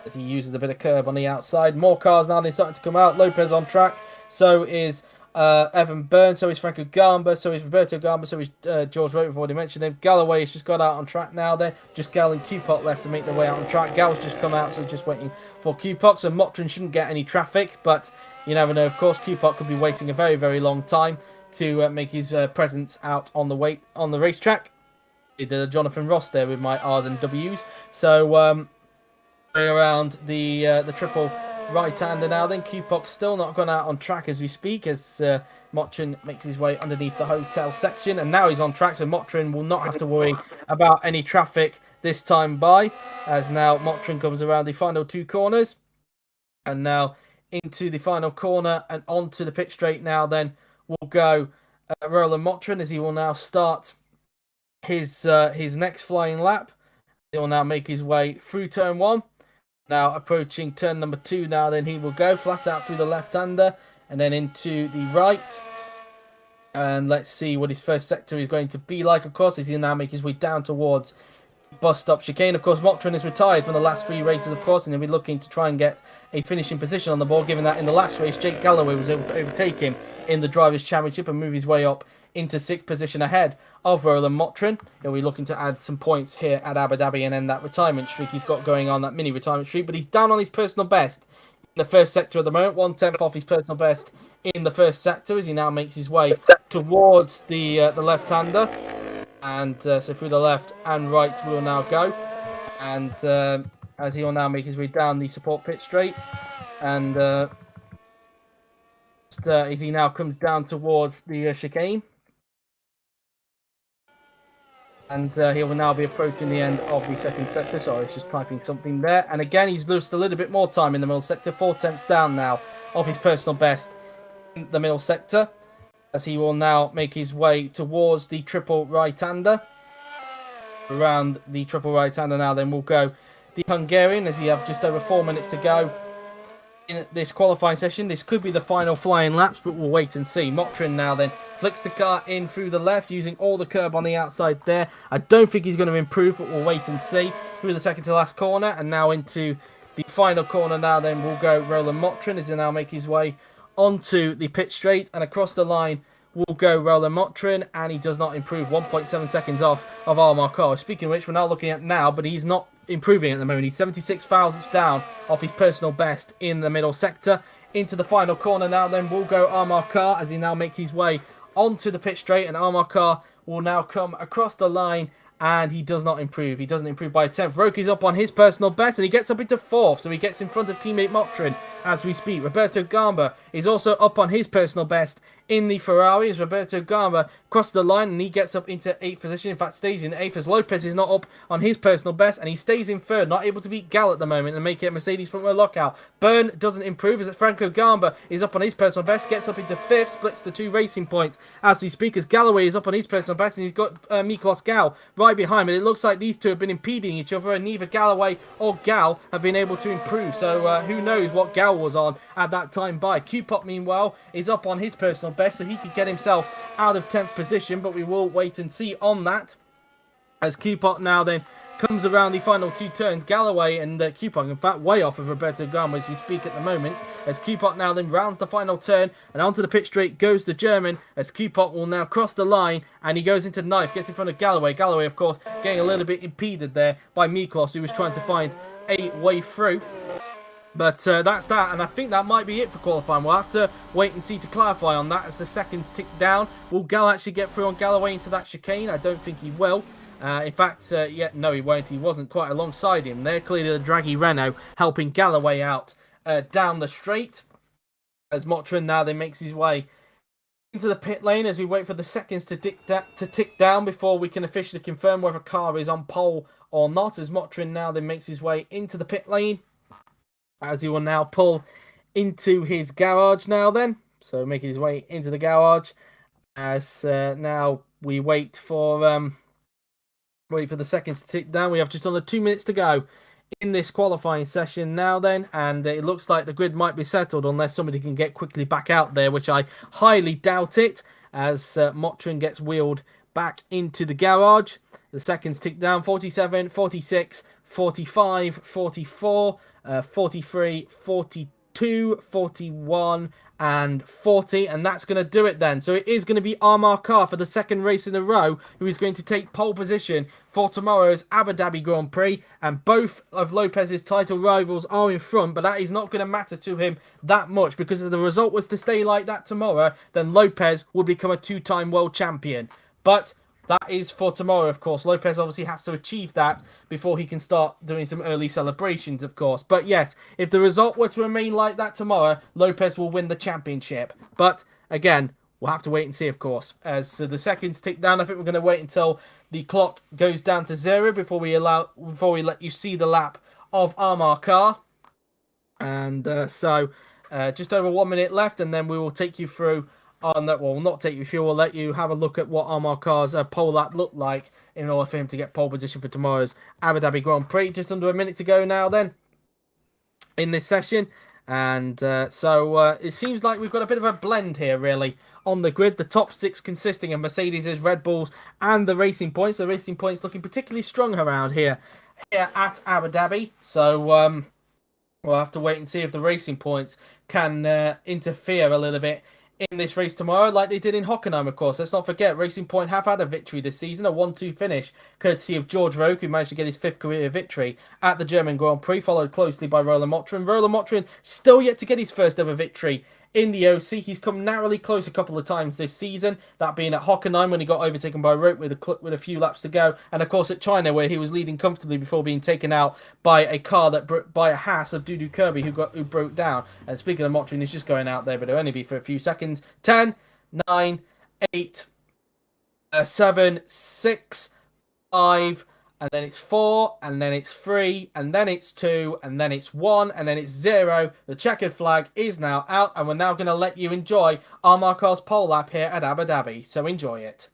S1: as he uses a bit of curb on the outside. More cars now then starting to come out. Lopez on track, so is Evan Byrne, so is Franco Gamba, so is Roberto Gamba, so is George Roke, we've already mentioned him. Galloway has just got out on track now then. Just Gal and Q-Poc left to make their way out on track. Gal's just come out, so just waiting for Q-Poc. So Motrin shouldn't get any traffic, but you never know, of course. Q-Poc could be waiting a very, very long time to make his presence out on the racetrack. Did Jonathan Ross there with my R's and W's. So going around the triple right-hander now then. Q-Poc still not gone out on track as we speak, as Motrin makes his way underneath the hotel section, and now he's on track, so Motrin will not have to worry about any traffic this time by, as now Motrin comes around the final 2 corners, and now into the final corner and onto the pit straight now then will go Roland Motrin, as he will now start his next flying lap. He will now make his way through turn 1. Now approaching turn number 2 now then he will go flat out through the left-hander and then into the right. And let's see what his first sector is going to be like, of course, as he now make his way down towards bus stop chicane. Of course, Motrin is retired from the last 3 races, of course, and he'll be looking to try and get a finishing position on the board, given that in the last race, Jake Galloway was able to overtake him in the Drivers' Championship and move his way up into 6th position ahead of Roland Motrin. He'll be looking to add some points here at Abu Dhabi and end that retirement streak he's got going on, that mini retirement streak. But he's down on his personal best in the first sector at the moment, 1/10 off his personal best in the first sector as he now makes his way towards the left-hander. And so through the left and right we will now go. And as he will now make his way down the support pit straight. And as he now comes down towards the chicane. And he will now be approaching the end of the second sector. Sorry, it's just typing something there. And again, he's lost a little bit more time in the middle sector. 4/10 down now of his personal best in the middle sector. As he will now make his way towards the triple right-hander. Around the triple right-hander now, then we'll go the Hungarian as he have just over 4 minutes to go in this qualifying session. This could be the final flying laps, but we'll wait and see. Motrin now then flicks the car in through the left, using all the curb on the outside there. I don't think he's going to improve, but we'll wait and see. Through the second to last corner, and now into the final corner now then we'll go Roland Motrin as he now make his way onto the pit straight, and across the line will go Roland Motrin, and he does not improve. 1.7 seconds off of Armar Car. Speaking of which, we're now looking at now, but he's not improving at the moment. He's 76 thousandths down off his personal best in the middle sector. Into the final corner now, then will go Armar Car as he now makes his way onto the pit straight, and Armar Car will now come across the line, and he does not improve. He doesn't improve by a 10th. Roki's up on his personal best, and he gets up into 4th, so he gets in front of teammate Motrin as we speak. Roberto Gamba is also up on his personal best in the Ferrari as Roberto Gamba crosses the line, and he gets up into 8th position. In fact, stays in 8th as Lopez is not up on his personal best, and he stays in 3rd, not able to beat Gal at the moment and make it a Mercedes front row lockout. Byrne doesn't improve as Franco Gamba is up on his personal best, gets up into 5th, splits the 2 racing points as we speak, as Galloway is up on his personal best, and he's got Miklos Gal right behind him. It looks like these two have been impeding each other, and neither Galloway or Gal have been able to improve. So who knows what Gal was on at that time by. Q-Pop, meanwhile, is up on his personal best, so he could get himself out of 10th position, but we will wait and see on that. As Q-Pop now then comes around the final 2 turns. Galloway and Q-Pop, in fact, way off of Roberto Gamba as we speak at the moment. As Q-Pop now then rounds the final turn, and onto the pit straight goes the German, as Q-Pop will now cross the line, and he goes into 9th, gets in front of Galloway. Galloway, of course, getting a little bit impeded there by Miklos, who was trying to find a way through. But that's that, and I think that might be it for qualifying. We'll have to wait and see to clarify on that as the seconds tick down. Will Gal actually get through on Galloway into that chicane? I don't think he will. In fact, no, he won't. He wasn't quite alongside him there. Clearly, the Draghi Renault helping Galloway out down the straight. As Motrin now then makes his way into the pit lane as we wait for the seconds to tick down before we can officially confirm whether a car is on pole or not. As Motrin now then makes his way into the pit lane, as he will now pull into his garage now then. So making his way into the garage as now we wait for the seconds to tick down. We have just under 2 minutes to go in this qualifying session now then, and it looks like the grid might be settled unless somebody can get quickly back out there, which I highly doubt it, as Motrin gets wheeled back into the garage. The seconds tick down: 47, 46, 45, 44, 43, 42, 41, and 40, and that's going to do it then. So it is going to be Armar Car for the second race in a row who is going to take pole position for tomorrow's Abu Dhabi Grand Prix, and both of Lopez's title rivals are in front, but that is not going to matter to him that much, because if the result was to stay like that tomorrow, then Lopez would become a 2-time world champion. But that is for tomorrow, of course. Lopez obviously has to achieve that before he can start doing some early celebrations, of course. But yes, if the result were to remain like that tomorrow, Lopez will win the championship. But again, we'll have to wait and see, of course. As the seconds tick down, I think we're going to wait until the clock goes down to 0 before we let you see the lap of Armar Car. And so just over 1 minute left, and then we will take you through on that. Well, we'll not take you through. We'll let you have a look at what Armar Car's pole lap looked like in order for him to get pole position for tomorrow's Abu Dhabi Grand Prix. Just under a minute to go now then in this session. And so it seems like we've got a bit of a blend here, really, on the grid. The top 6 consisting of Mercedes, Red Bulls, and the Racing Points. The Racing Points looking particularly strong around here at Abu Dhabi. So we'll have to wait and see if the Racing Points can interfere a little bit in this race tomorrow, like they did in Hockenheim, of course. Let's not forget, Racing Point have had a victory this season, a 1-2 finish, courtesy of George Roque, who managed to get his 5th career victory at the German Grand Prix, followed closely by Roland Motrin. Roland Motrin still yet to get his first ever victory in the OC. He's come narrowly close a couple of times this season, that being at Hockenheim when he got overtaken by Roque with a few laps to go, and of course at China where he was leading comfortably before being taken out by a car by a Haas of Dudu Kirby who broke down. And speaking of Motrin, he's just going out there, but it'll only be for a few seconds. 10, 9, 8, 7, 6, 5, and then it's 4, and then it's 3, and then it's 2, and then it's 1, and then it's 0. The checkered flag is now out, and we're now going to let you enjoy Armar Car's pole lap here at Abu Dhabi. So enjoy it.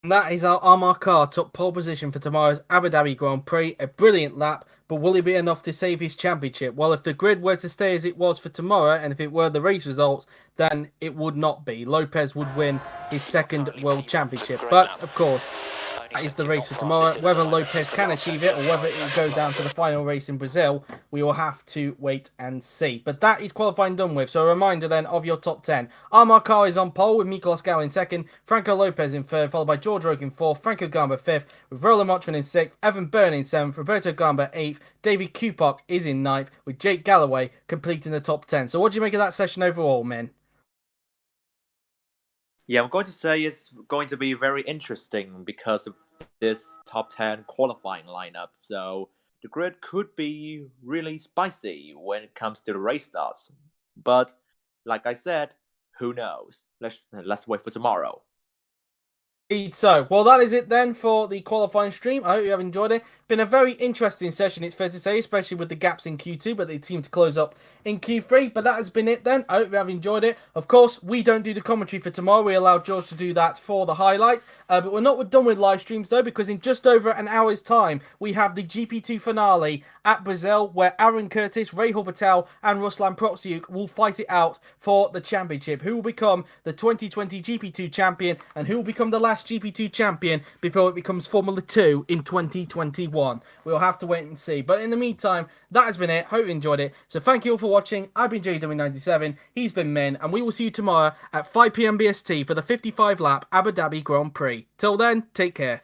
S1: And that is how Armar Carr took pole position for tomorrow's Abu Dhabi Grand Prix. A brilliant lap, but will it be enough to save his championship? Well, if the grid were to stay as it was for tomorrow, and if it were the race results, then it would not be. Lopez would win his 2nd World Championship. But, of course, that is the race for tomorrow. Whether Lopez can achieve it or whether it will go down to the final race in Brazil, we will have to wait and see. But that is qualifying done with. So a reminder then of your top 10. Armar Carr is on pole with Mikolas Gau in 2nd, Franco Lopez in 3rd, followed by George Roque in 4th, Franco Gamba 5th, with Roland Motrin in 6th, Evan Byrne in 7th, Roberto Gamba 8th, David Kupok is in 9th, with Jake Galloway completing the top 10. So what do you make of that session overall, men?
S2: Yeah, I'm going to say it's going to be very interesting because of this top 10 qualifying lineup. So the grid could be really spicy when it comes to the race starts. But like I said, who knows? Let's wait for tomorrow.
S1: Indeed so. Well, that is it then for the qualifying stream. I hope you have enjoyed it. Been a very interesting session, it's fair to say, especially with the gaps in Q2, but they seem to close up in Q3. But that has been it then. I hope you have enjoyed it. Of course, we don't do the commentary for tomorrow. We allow George to do that for the highlights. But we're not done with live streams, though, because in just over an hour's time, we have the GP2 finale at Brazil, where Aaron Curtis, Rahul Patel, and Ruslan Protsiuk will fight it out for the championship. Who will become the 2020 GP2 champion, and who will become the last GP2 champion before it becomes Formula 2 in 2021. We'll have to wait and see. But in the meantime, that has been it. Hope you enjoyed it. So thank you all for watching. I've been JW97. He's been Min. And we will see you tomorrow at 5 PM BST for the 55 lap Abu Dhabi Grand Prix. Till then, take care.